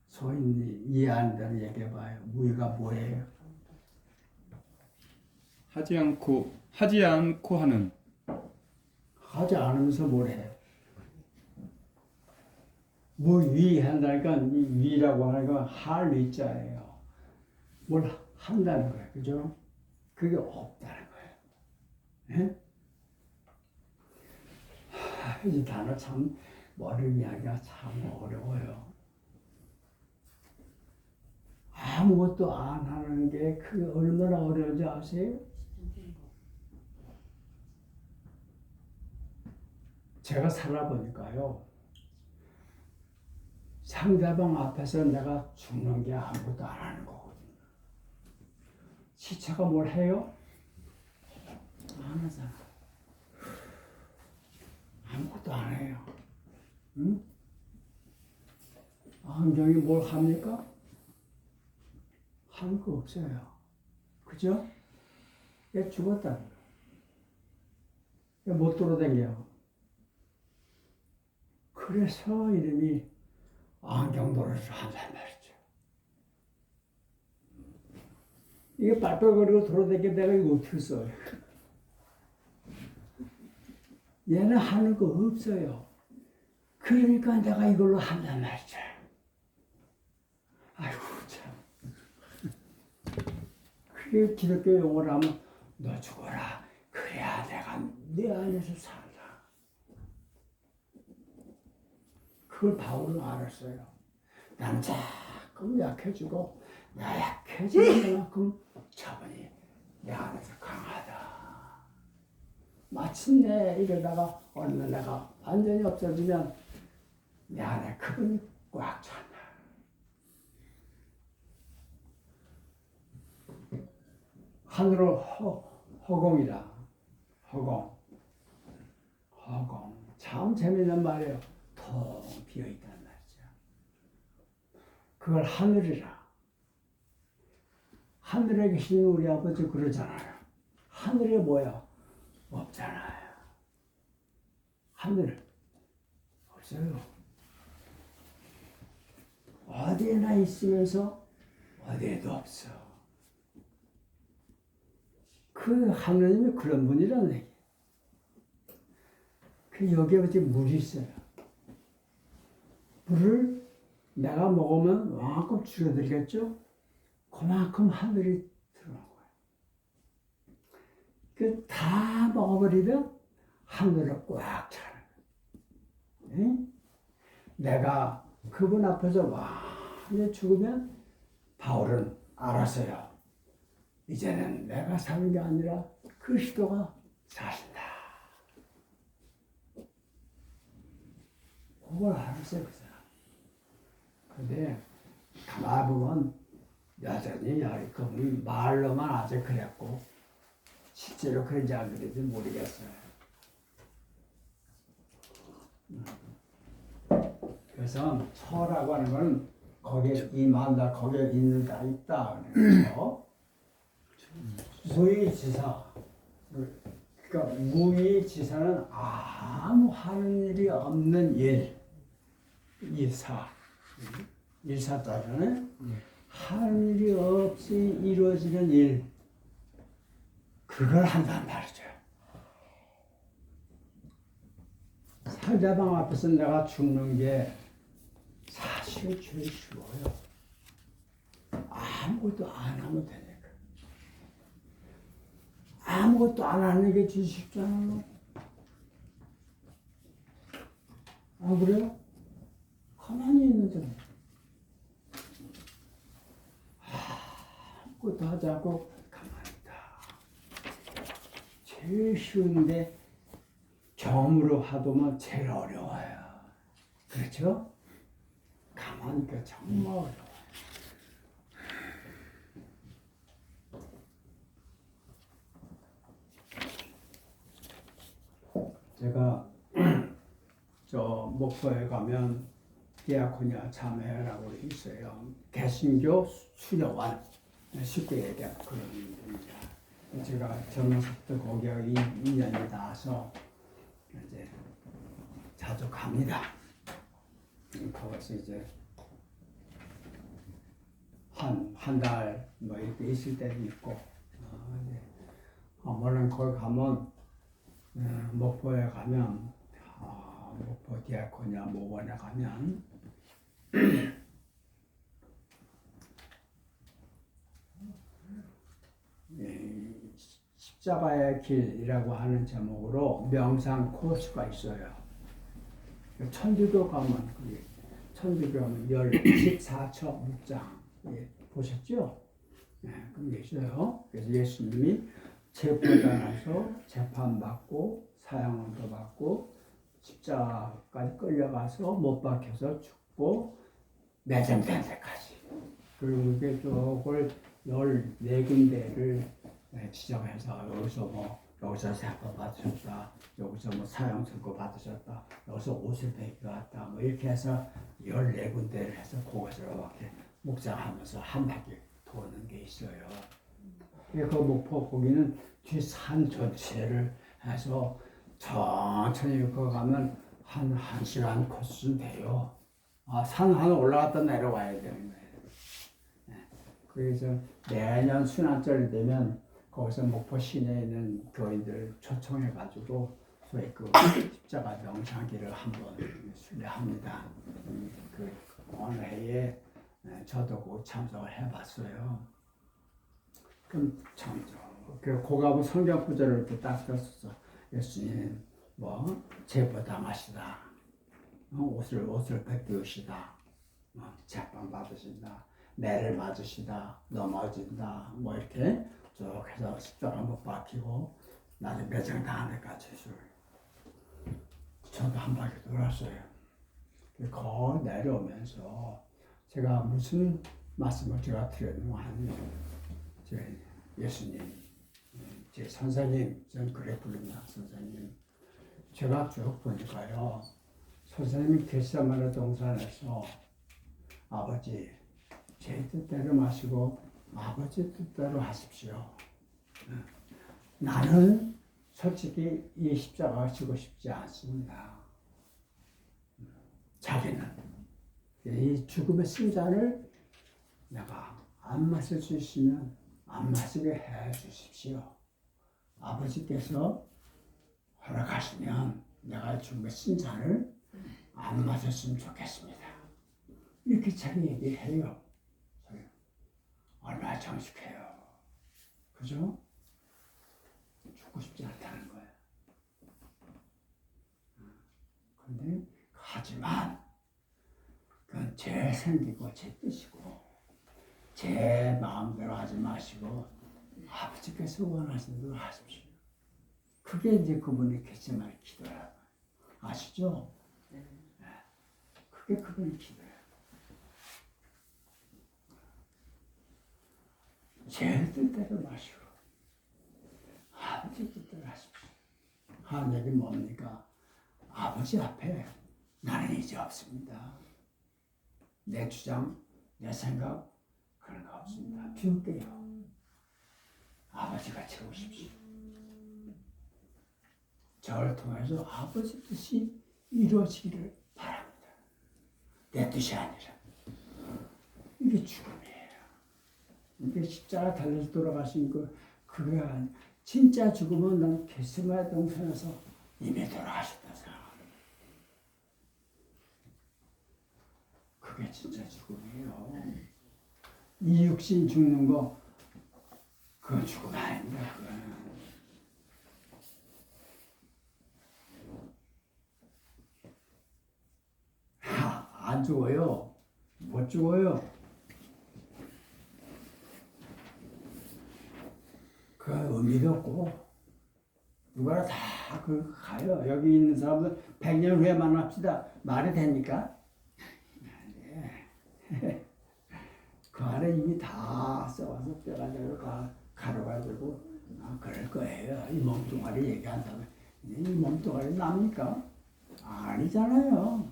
소인이 이해 안 되는 얘기해봐요. 무위가 뭐예요? 하지 않고 하는. 하지 않으면서 뭘 해요? 무위 한다니까 이 위라고 하는 건 할 위자예요. 뭘 한다는 거예요. 그죠? 그게 없다는 거예요. 예? 이 단어 참 머리 이야기가 참 어려워요. 아무것도 안 하는 게 그게 얼마나 어려운지 아세요? 제가 살아보니까요. 상대방 앞에서 내가 죽는 게 아무것도 안 하는 거거든요. 시체가 뭘 해요? 안 하잖아. 아무것도 안 해요. 응? 안경이 뭘 합니까? 하는 거 없어요. 그죠? 얘 죽었다는 거예요. 얘 못 돌아다녀요. 그래서 이름이 안경도를 한단 말이죠. 이게 빨빨거리고 돌아다니게 내가 이거 어떻게 써요? 얘는 하는 거 없어요. 그러니까 내가 이걸로 한단 말이죠. 아이고 참. 그게 기독교 용어로 하면 너 죽어라. 그래야 내가 내 안에서 산다. 그걸 바울은 알았어요. 나는 자꾸 약해지고 나 약해지는 만큼 저분이 내 안에서 강하다. 마침내 이러다가 어느 날 내가 완전히 없어지면 내 안에 그분이 꽉 찬다. 하늘은 허공이다. 허공. 참 재미있는 말이에요. 텅 비어있다는 말이죠. 그걸 하늘이라. 하늘에 계신 우리 아버지 그러잖아요. 하늘에 뭐야? 없잖아요. 하늘 없어요. 어디에나 있으면서 어디에도 없어. 그 하느님이 그런 분이라는 얘기. 그 여기에 어디 물이 있어요. 물을 내가 먹으면 wan큼 줄어들겠죠? 그만큼 하늘이 들어간 거예요. 그 다 먹어버리면 하늘을 꽉 차는 거예요. 응? 내가 그분 앞에서 완전히 죽으면 바울은 알았어요. 이제는 내가 사는 게 아니라 그리스도가 사신다. 그걸 알았어요, 그 사람. 근데 가만히 보면 여전히 그분이 말로만 아직 그랬고 실제로 그런지 안 그런지 모르겠어요. 그래서 처라고 하는 건 거기에 임한다, 거기에 있는다, 있다. 그래서 무의지사. 그러니까 무의지사는 아무 하는 일이 없는 일. 일사 따르네. 하는 일이 없이 이루어지는 일. 그걸 한단 말이죠. 상대방 앞에서 내가 죽는 게 사실 제일 쉬워요. 아무것도 안 하면 되니까. 아무것도 안 하는 게 제일 쉽잖아요. 아, 그래요? 가만히 있는데. 아무것도 하지 않고 가만히 있다. 제일 쉬운데 경험으로 하도면 제일 어려워요. 그렇죠? 가만히 있기가 정말 어려워요. 제가 저 목포에 가면 디아코니아 자매라고 있어요. 개신교 수녀원 쉽게 얘기하면 그런 분이죠. 제가 젊었을 거기가 2년이 나서 이제 자주 갑니다. 거기서 이제 한 달 뭐 이렇게 있을 때도 있고, 물론 거기 가면 목포에 가면 목포 디아코니아 모원에 가면 십자가의 길이라고 하는 제목으로 명상 코스가 있어요. 천주교 가면 그게 천주교 가면 14처 묵장 보셨죠? 그런 게 있어요. 그래서 예수님이 재판당해서 재판받고 사형도 받고 십자가까지 끌려가서 못 박혀서 죽고 매장된 데까지. 그리고 이게 저걸 14군데를 지정해서 여기서 재판 받으셨다, 여기서 뭐 사형 선고 받으셨다, 여기서 옷을 벗겨왔다, 뭐 이렇게 해서 14군데를 해서 거기서 이렇게 묵상하면서 한 바퀴 도는 게 있어요. 그 목포 거기는 뒷산 전체를 해서 천천히 걸어가면 한 1시간 코스는 돼요. 산 하나 올라갔다 내려와야 되는 거예요. 그래서 매년 순환절이 되면 거기서 목포 시내에 있는 교인들 초청해가지고 소위 그 십자가 명상기를 한번 순례합니다. 그 어느 해에 저도 그 참석을 해봤어요. 그럼 참석. 그 가면 성경 구절을 이렇게 딱 썼어. 예수님 뭐 제보당하시다, 옷을 벗기우시다, 재판 받으신다, 매를 맞으시다, 넘어진다, 뭐 이렇게 쭉 해서 십자가 못 박히고 나중에 매장당한 데까지 저도 한 바퀴 돌았어요. 거 내려오면서 제가 무슨 말씀을 제가 드렸는가 하면 제 예수님, 제 선생님, 저는 그래 부릅니다. 선생님. 제가 쭉 보니까요, 선생님이 겟세마네 동산에서 아버지 제 뜻대로 마시고 아버지 뜻대로 하십시오. 나는 솔직히 이 십자가가 지고 싶지 않습니다. 자기는 이 죽음의 승자를 내가 안 마실 수 있으면 안 마시게 해 주십시오. 아버지께서 허락하시면 내가 죽음의 승자를 안 마셨으면 좋겠습니다. 이렇게 자기 얘기를 해요. 얼마나 정직해요. 그죠? 죽고 싶지 않다는 거예요. 그런데 하지만 그건 제 생기고 제 뜻이고 제 마음대로 하지 마시고 아버지께서 원하시는 대로 하십시오. 그게 이제 그분의 겟세마네 기도라고 아시죠? 그게 그분의 기도예요. 제 뜻대로 마시고 아버지 뜻대로 하십시오. 하는 얘기 뭡니까? 아버지 앞에 나는 이제 없습니다. 내 주장, 내 생각 그런 거 없습니다. 비울게요. 아버지가 채우십시오. 저를 통해서 아버지 뜻이 이루어지기를 바랍니다. 내 뜻이 아니라. 이게 죽음이에요. 이게 십자가 달려서 돌아가신 그게 아니. 진짜 죽음은 난 겟세마네 동산에서 이미 돌아가셨다 생각합니다. 그게 진짜 죽음이에요. 이 육신 죽는 거 그건 죽음 아닙니다. 안 죽어요. 못 죽어요. 그 의미도 없고 누구나 다 그 가요. 여기 있는 사람들 100년 후에 만납시다. 말이 됩니까? 네. 그 안에 이미 다 써와서 뼈가지고 가려가지고 그럴 거예요. 이 멍뚱아리 얘기한다면 이 몸뚱아리 납니까? 아니잖아요.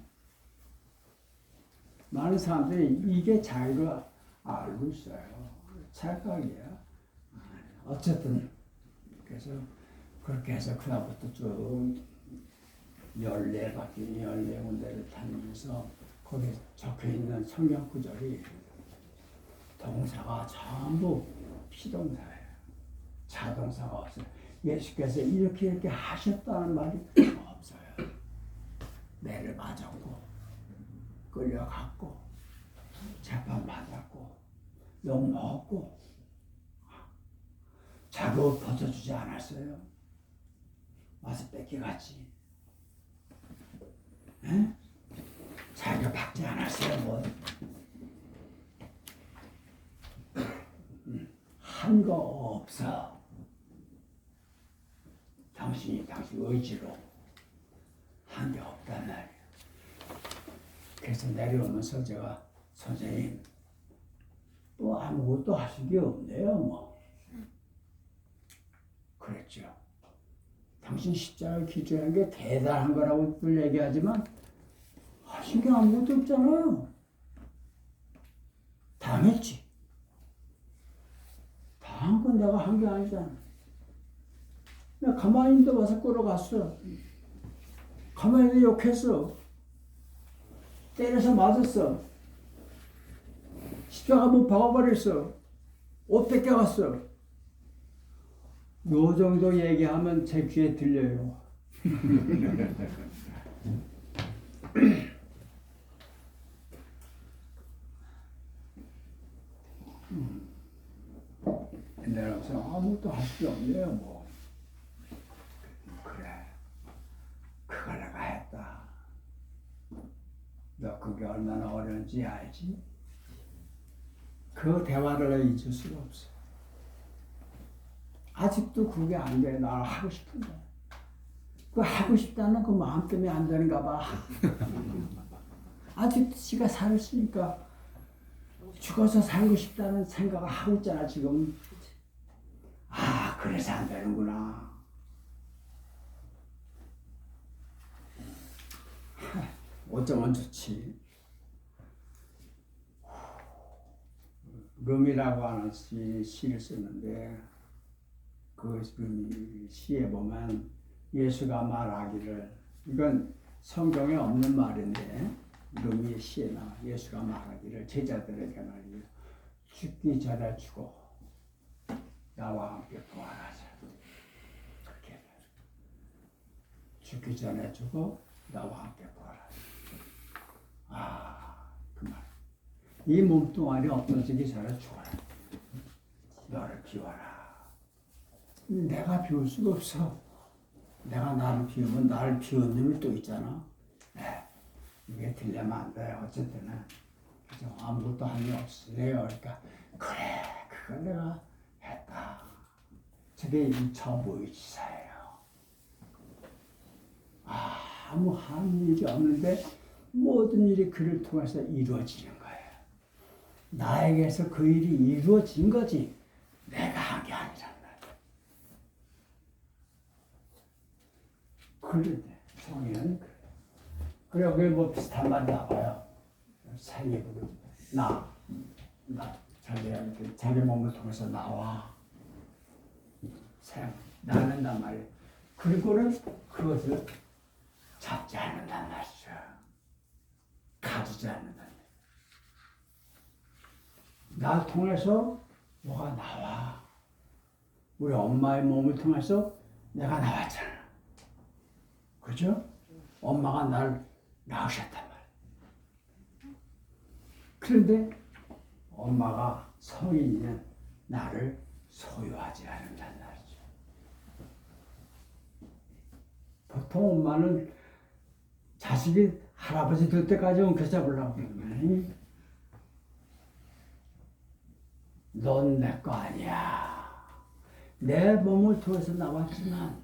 많은 사람들이 이게 자기가 알고 있어요. 착각이야. 어쨌든 그래서 그렇게 해서 그다음부터 쭉 14바퀴 14군데를 다니면서 거기 적혀있는 성경 구절이 동사가 전부 피동사예요. 자동사가 없어요. 예수께서 이렇게 하셨다는 말이 없어요. 매를 맞았고 끌려갔고 재판받았고 욕먹었고 자기 옷 벗어주지 않았어요. 와서 뺏겨갔지. 에? 자기가 박지 않았어요. 뭐. 한 거 없어. 당신 의지로 한 게 없단 말이에요. 그래서 내려오면서 제가 선생님 또 아무것도 하신 게 없네요. 뭐 그랬죠. 당신 십자가를 기초한 게 대단한 거라고들 얘기하지만 하신 게 아무것도 없잖아요. 당했지. 당한 건 내가 한 게 아니잖아. 내가 가만히 있는데 와서 끌어갔어. 가만히 있는데 욕했어. 때려서 맞았어. 십자가 못 박아버렸어. 옷 뺏겨갔어. 요 정도 얘기하면 제 귀에 들려요. 내가 그래서 아무것도 할 수 없네요. 뭐 그래, 그걸 내가 했다. 너 그게 얼마나 어려운지 알지? 그 대화를 잊을 수가 없어. 아직도 그게 안 돼. 나 하고 싶은데. 그 하고 싶다는 그 마음 때문에 안 되는가 봐. 아직도 지가 살았으니까 죽어서 살고 싶다는 생각을 하고 있잖아, 지금. 아, 그래서 안 되는구나. 어쩌면 좋지. 룸이라고 하는 시를 썼는데 그 시에 보면 예수가 말하기를, 이건 성경에 없는 말인데 룸이 시에 나와. 예수가 말하기를 제자들에게 말이에요. 죽기 전에 죽어 나와 함께 부활하자. 그렇게 죽기 전에 죽어 나와 함께 부활하자. 아, 그 말. 이 몸뚱아리 없어지기 전에 죽어라. 너를 비워라. 내가 비울 수가 없어. 내가 나를 비우면 나를 비운 놈이 또 있잖아. 네. 이게 들려면 안 돼. 어쨌든 그죠? 아무것도 한 게 없으세요. 그러니까 그래, 그걸 내가 했다. 저게 일처무의지사예요. 아무 한 일이 없는데 모든 일이 그를 통해서 이루어지는 거예요. 나에게서 그 일이 이루어진 거지 내가 한 게 아니란 말이야. 그런데 성인은 그래. 그래, 그게 뭐 비슷한 말 나와요. 생일으로 자기 몸을 통해서 나와. 나는단 말이에요. 그리고는 그것을 잡지 않는단 말이죠. 가지지 않는단 말이에요. 날 통해서 뭐가 나와. 우리 엄마의 몸을 통해서 내가 나왔잖아. 그죠? 엄마가 날 낳으셨단 말이에요. 그런데 엄마가 성인이면 나를 소유하지 않는단 말이죠. 보통 엄마는 자식이 할아버지 될 때까지 엉켜잡으려고 그러네. 넌 내 거 아니야. 내 몸을 통해서 나왔지만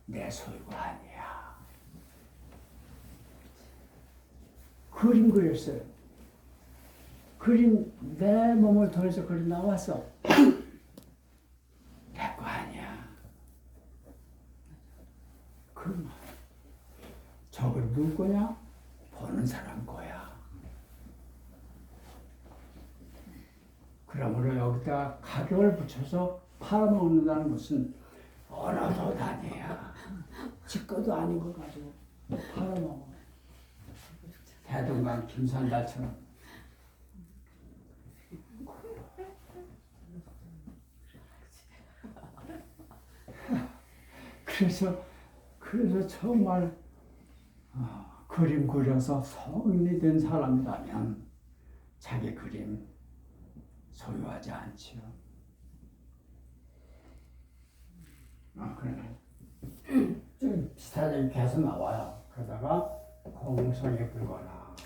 내 소유가 아니야. 그림 그렸어요. 그림, 내 몸을 통해서 그림 나왔어. 내 거 아니야. 그 말. 저걸 누구 거냐? 보는 사람 거야. 그러므로 여기다 가격을 붙여서 팔아먹는다는 것은 언어도 아니야. 지 것도 아닌 거 가지고 팔아먹어. 대동강 김산달처럼. 그래서 정말 그림 그려서 성인이 된 사람이라면 자기 그림 소유하지 않지요. 그래. 좀 비슷하게 계속 나와요. 그러다가 공성에 불거나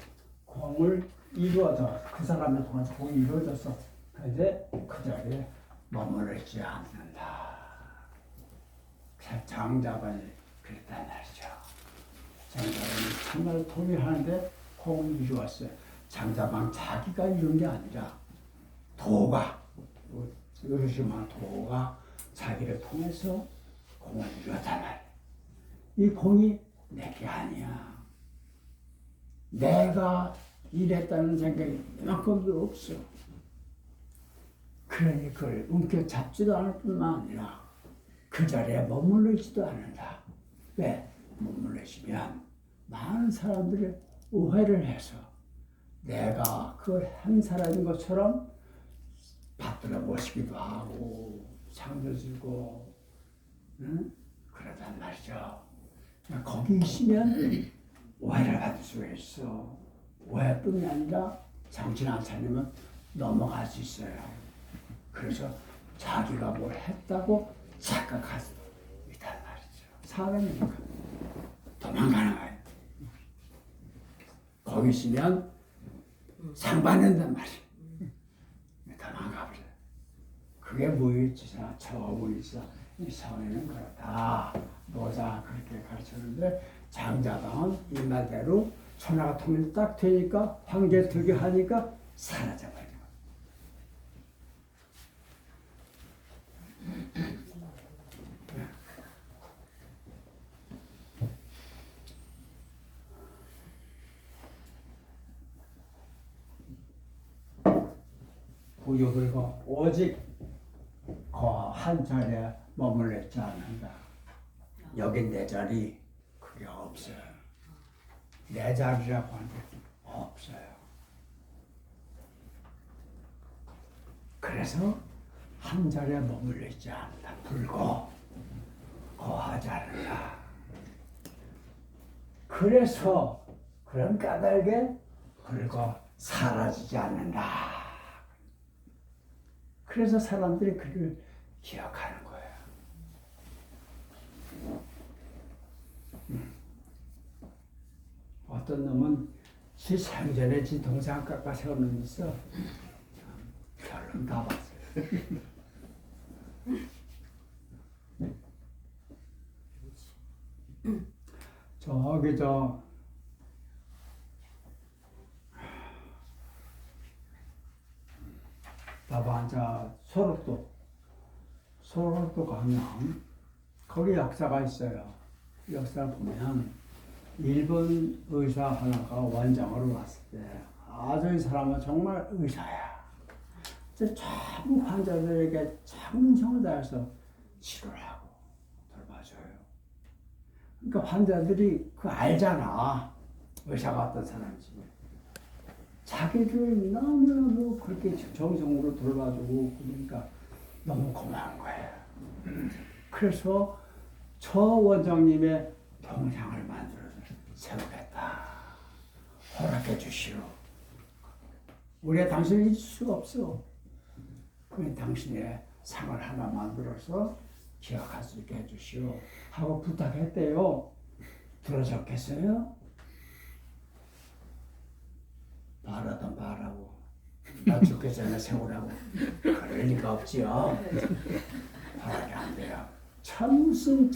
공을 이루어져 그 사람을 통해서 공이 이루어져서 근데 그 자리에 머무르지 않는다. 장자반이 그랬단 말이죠. 장자반이 참나를 통일하는데 공을 이루었어요. 장자반 자기가 이룬 게 아니라 도가 의심한 도가 자기를 통해서 공을 이루었단 말이에요. 이 공이 내게 아니야. 내가 일했다는 생각이 이만큼도 없어. 그러니 그걸 움켜잡지도 않을 뿐만 아니라 그 자리에 머물르지도 않는다. 왜? 머물르시면 많은 사람들이 오해를 해서 내가 그걸 한 사람인 것처럼 받들어 모시기도 하고 상도 주고 그러단 말이죠. 거기 있으면 오해를 받을 수가 있어. 오해뿐이 아니라 정신 안 차리면 넘어갈 수 있어요. 그래서 자기가 뭘 했다고 착각할 수 있단 말이죠. 사람이니까 도망가는 거예요. 거기 있으면 상 받는단 말이에요. 도망가버려요. 그게 무의지사, 저무의지사. 이 성에는 그렇다. 노자 그렇게 가르쳤는데 장자방은 이 말대로 천하가 통일 딱 되니까 황제 특위 하니까 사라져버려요. 부욕을 오직 그 한 자리에 머물렀지 않는다. 여기 내 자리 그게 없어요. 내 자리라고 하는 게 없어요. 그래서 한 자리에 머물러 있지 않는다. 불고 거하지 않는다. 그래서 그런 까닭에 불고 사라지지 않는다. 그래서 사람들이 그를 기억하는 거예요. 어떤 놈은 지 생전에 지 동생 깎아 세우는 놈 있어. 별로 다 봤어요. 저기 봐봐, 소록도 가면 거기 역사가 있어요. 역사를 보면 일본 의사 하나가 원장으로 왔을 때 아주 이 사람은 정말 의사야. 전부 환자들에게 정성을 다해서 치료를 하고 돌봐줘요. 그러니까 환자들이 그거 알잖아. 의사가 어떤 사람인지. 자기를 너무너무 그렇게 정성으로 돌봐주고 그러니까 너무 고마운 거예요. 그래서 저 원장님의 동상을 만들어서 세우겠다. 허락해 주시오. 우리가 당신을 잊을 수가 없어. 그러면 당신의 상을 하나 만들어서 기억할 수 있게 해주시오. 하고 부탁했대요. 들어줬겠어요? 바라던 바라고 나 죽기 전에 세우라고 그럴 리가 없지요. 바라게 안 돼요. 무슨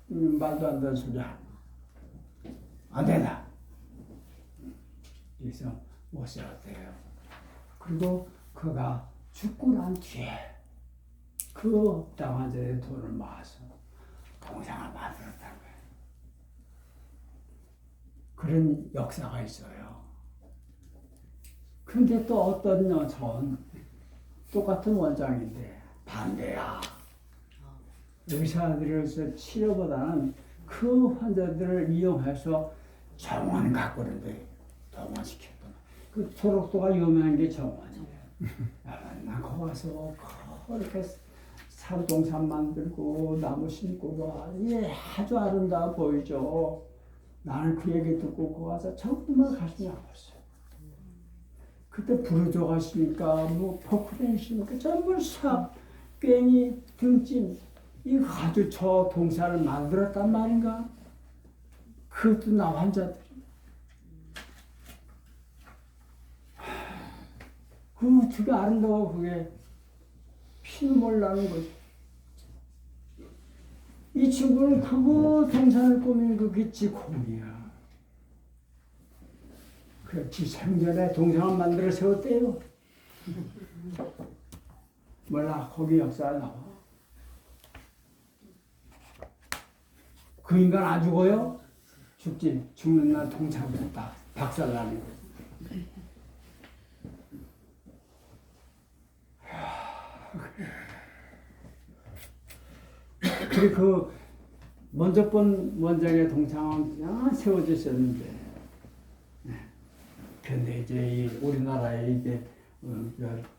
말도 안 되는 소리 안 된다. 그래서 못 세웠대요. 그리고 그가 죽고 난 뒤에 그 땅한 자리에 돈을 모아서 동상을 만들었다는 거예요. 그런 역사가 있어요. 근데 또 어떤 녀석은 똑같은 원장인데 반대야. 의사들에서 치료보다는 그 환자들을 이용해서 정원 갖고 그러는데 동원시켰던 그 소록도가 유명한 게 정원이에요. 나 거기 가서 그렇게 산동산 만들고 나무 심고 봐. 예, 아주 아름다워 보이죠. 나는 그 얘기 듣고 거기 가서 정말 가슴이 아팠어요. 그때 부르조 가시니까 뭐 포크댄시니까 전부 삽, 괭이, 등짐 이거 아주 저 동산을 만들었단 말인가? 그것도 나 환자들이. 그 어떻게 아름다워 그게 피눈물 나는 거지. 이 친구는 그거 동산을 꾸미는 그게 지 공이야. 그렇지 생전에 동산을 만들어 세웠대요. 몰라 거기 역사가 나와. 그 인간 안 죽어요? 죽지. 죽는 날 동산부터 다 박살나는 거. 그 먼저 본 원장의 동상은 그냥 세워져 있었는데, 근데 이제 우리나라에 이제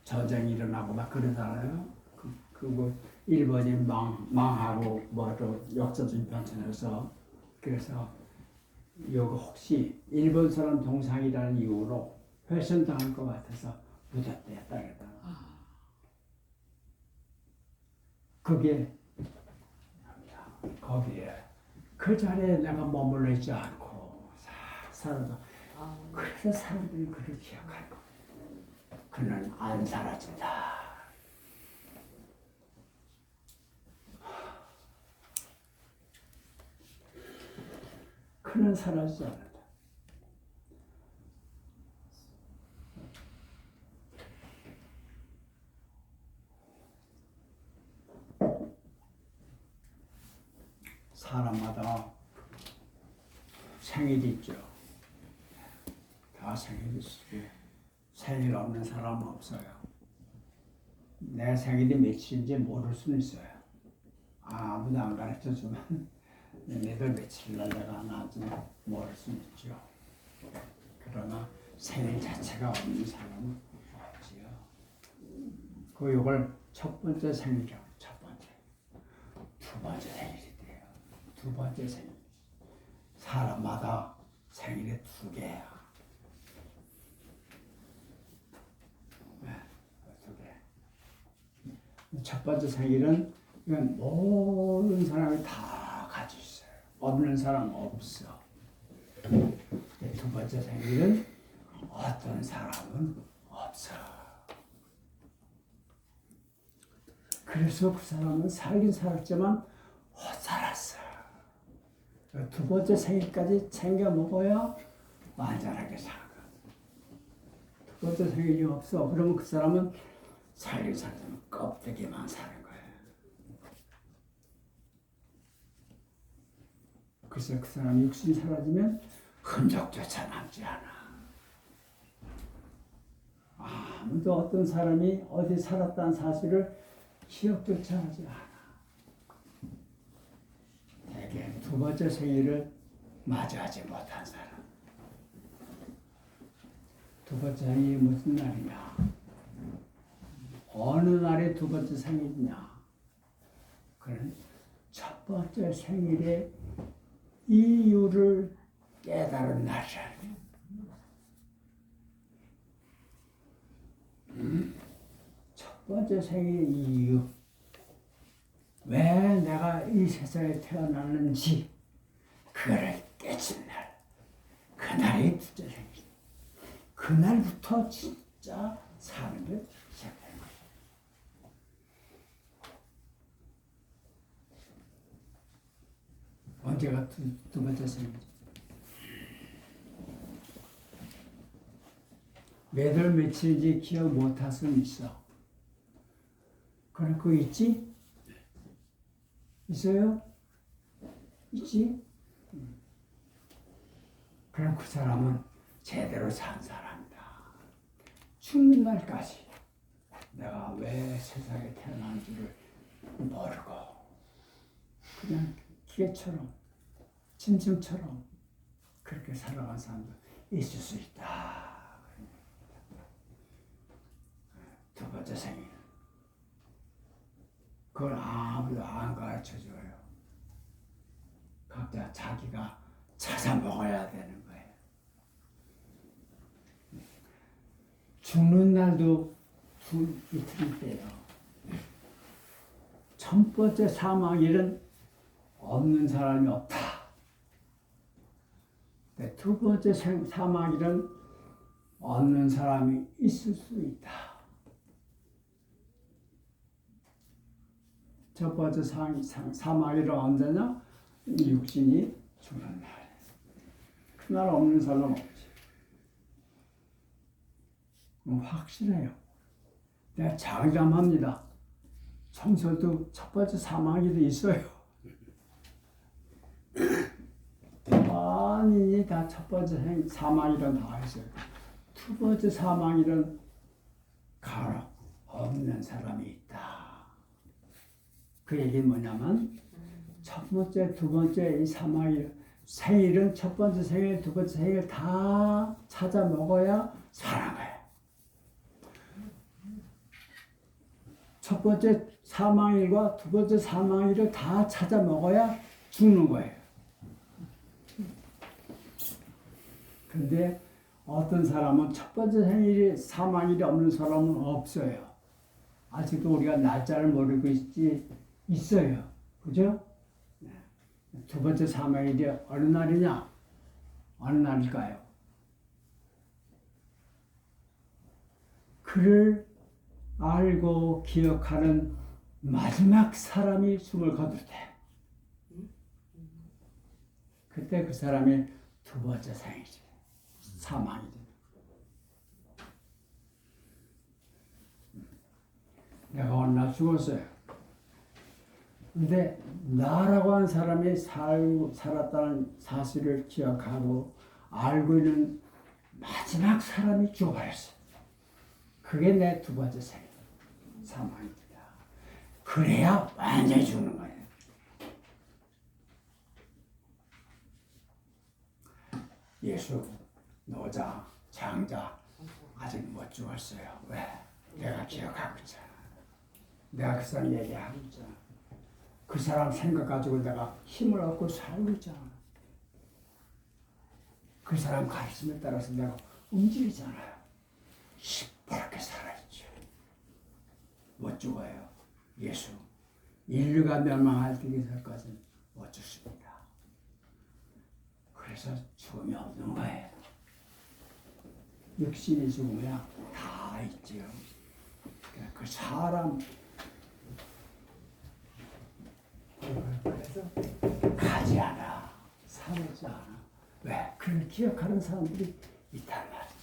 전쟁이 일어나고 막 그러잖아요. 뭐 일본이 망하고 뭐또 역사적인 변천에서 그래서 이거 혹시 일본 사람 동상이라는 이유로 훼손당할 것 같아서 묻었대요 땅에다. 그게 거기에 그 자리에 내가 머물러 있지 않고 살아도 그래서 사람들이 그를 기억할 거예요. 그는 안 사라진다. 그는 사라지지 않는다. 사람마다 생일이 있죠. 다 생일이 있고 생일 없는 사람은 없어요. 내 생일이 며칠인지 모를 수는 있어요. 아무도 안 가르쳐주면 내들 며칠날 내가 나지 모를 수는 있죠. 그러나 생일 자체가 없는 사람은 없지요. 그 요걸 첫 번째 생일이라고. 첫 번째. 두 번째 생일이 돼요. 두 번째 생일. 사람마다 생일이 두 개야. 두 개. 첫 번째 생일은 이건 모든 사람이 다 가지고 있어요. 없는 사람 없어. 두 번째 생일은 어떤 사람은 없어. 그래서 그 사람은 살긴 살았지만 못 살았어. 두 번째 생일까지 챙겨 먹어야 완전하게 살거든. 두 번째 생일이 없어. 그러면 그 사람은 살긴 살지만 껍데기만 사는 거예요. 그래서 그 사람 육신이 사라지면 흔적조차 남지 않아. 아무도 어떤 사람이 어디 살았다는 사실을 기억조차 하지 않아. 대개 두 번째 생일을 맞이하지 못한 사람. 두 번째 생일이 무슨 날이냐? 어느 날이 두 번째 생일이냐? 그는 첫 번째 생일의 이유를 깨달은 날이야. 첫 번째 생일 이유. 왜 내가 이 세상에 태어났는지 그거를 깨친 날. 그날이 둘째 생일. 그날부터 진짜 사는 게 시작되는 거야. 언제가 두 번째 생일이지? 몇월 며칠인지 기억 못할 수는 있어. 그래, 그거 있지? 있어요? 있지? 그럼 그 사람은 제대로 산 사람이다. 죽는 날까지 내가 왜 세상에 태어난지를 모르고 그냥 기계처럼 짐승처럼 그렇게 살아간 사람도 있을 수 있다. 두 번째 생일. 그걸 아무도 안 가르쳐줘요. 각자 자기가 찾아 먹어야 되는 거예요. 죽는 날도 이틀이 때요. 첫 번째 사망일은 없는 사람이 없다. 네, 두 번째 사망일은 없는 사람이 있을 수 있다. 첫 번째 사망일은 언제냐? 육신이 죽는 날. 그날 없는 사람 없지. 확실해요. 내가 장담합니다. 청소도 첫 번째 사망일이 있어요. 많이 다 첫 번째 사망일은 다 있어요. 두 번째 사망일은 간혹 없는 사람이 있다. 그 얘기는 뭐냐면 첫 번째, 두 번째 이 사망일, 생일은 첫 번째 생일, 두 번째 생일 다 찾아 먹어야 사는 거예요. 첫 번째 사망일과 두 번째 사망일을 다 찾아 먹어야 죽는 거예요. 근데 어떤 사람은 첫 번째 생일이 사망일이 없는 사람은 없어요. 아직도 우리가 날짜를 모르고 있어요. 그죠? 두 번째 사망일이 어느 날이냐? 어느 날일까요? 그를 알고 기억하는 마지막 사람이 숨을 거둘 때, 그때 그 사람이 두 번째 생이지, 사망이지. 내가 어느 날 죽었어요. 근데 나라고 하는 사람이 살았다는 사실을 기억하고 알고 있는 마지막 사람이 죽어버렸어요. 그게 내 두 번째 생일, 사망입니다. 그래야 완전히 죽는 거예요. 예수, 노자, 장자 아직 못 죽었어요. 왜? 내가 기억하고 있잖아. 내가 그 사람 얘기하고 있잖아. 그 사람 생각 가지고 내가 힘을 얻고 살고 있잖아. 그 사람 가르침에 따라서 내가 움직이잖아요. 시퍼렇게 살아있죠. 못 죽어요. 예수. 인류가 멸망할 때까지는 못 죽습니다. 그래서 죽음이 없는 거예요. 육신이 죽으면 다 있지요. 그 사람 그래서 가지 않아, 사라지지 않아. 왜? 그를 기억하는 사람들이 있단 말이죠.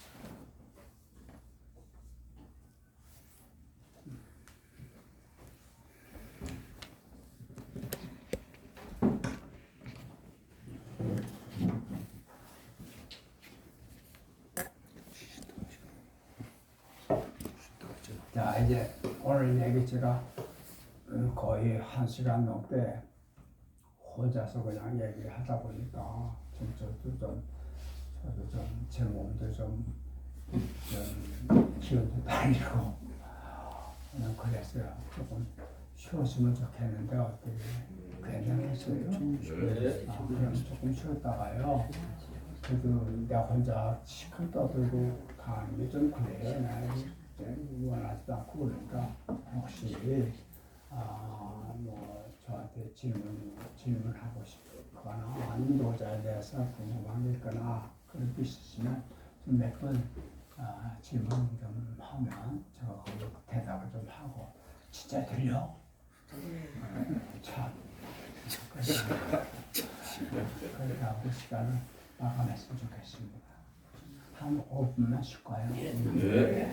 자, 이제 오늘 얘기 제가 거의 1시간 넘게 혼자서 그냥 얘기하다 보니까 저도 제 몸도 좀 기운도 다니고 그냥 그랬어요. 조금 쉬었으면 좋겠는데 어떻게 괜찮겠어요? 그럼 조금 쉬었다가요. 그래도 내가 혼자 시간 떠들고 가는 게 좀 그래요. 나 원하지도 않고 그러니까 혹시 뭐 저한테 질문하고 싶거나 아니면 노자에 대해서 궁금한 게 있거나 그런 게 있으시면 좀 몇 번 질문 좀 하면 제가 거기에 대답을 좀 하고. 진짜 들려? 참. 그렇게 하고 시간을 마감했으면 좋겠습니다. 한 5분만 쉴까요? 네.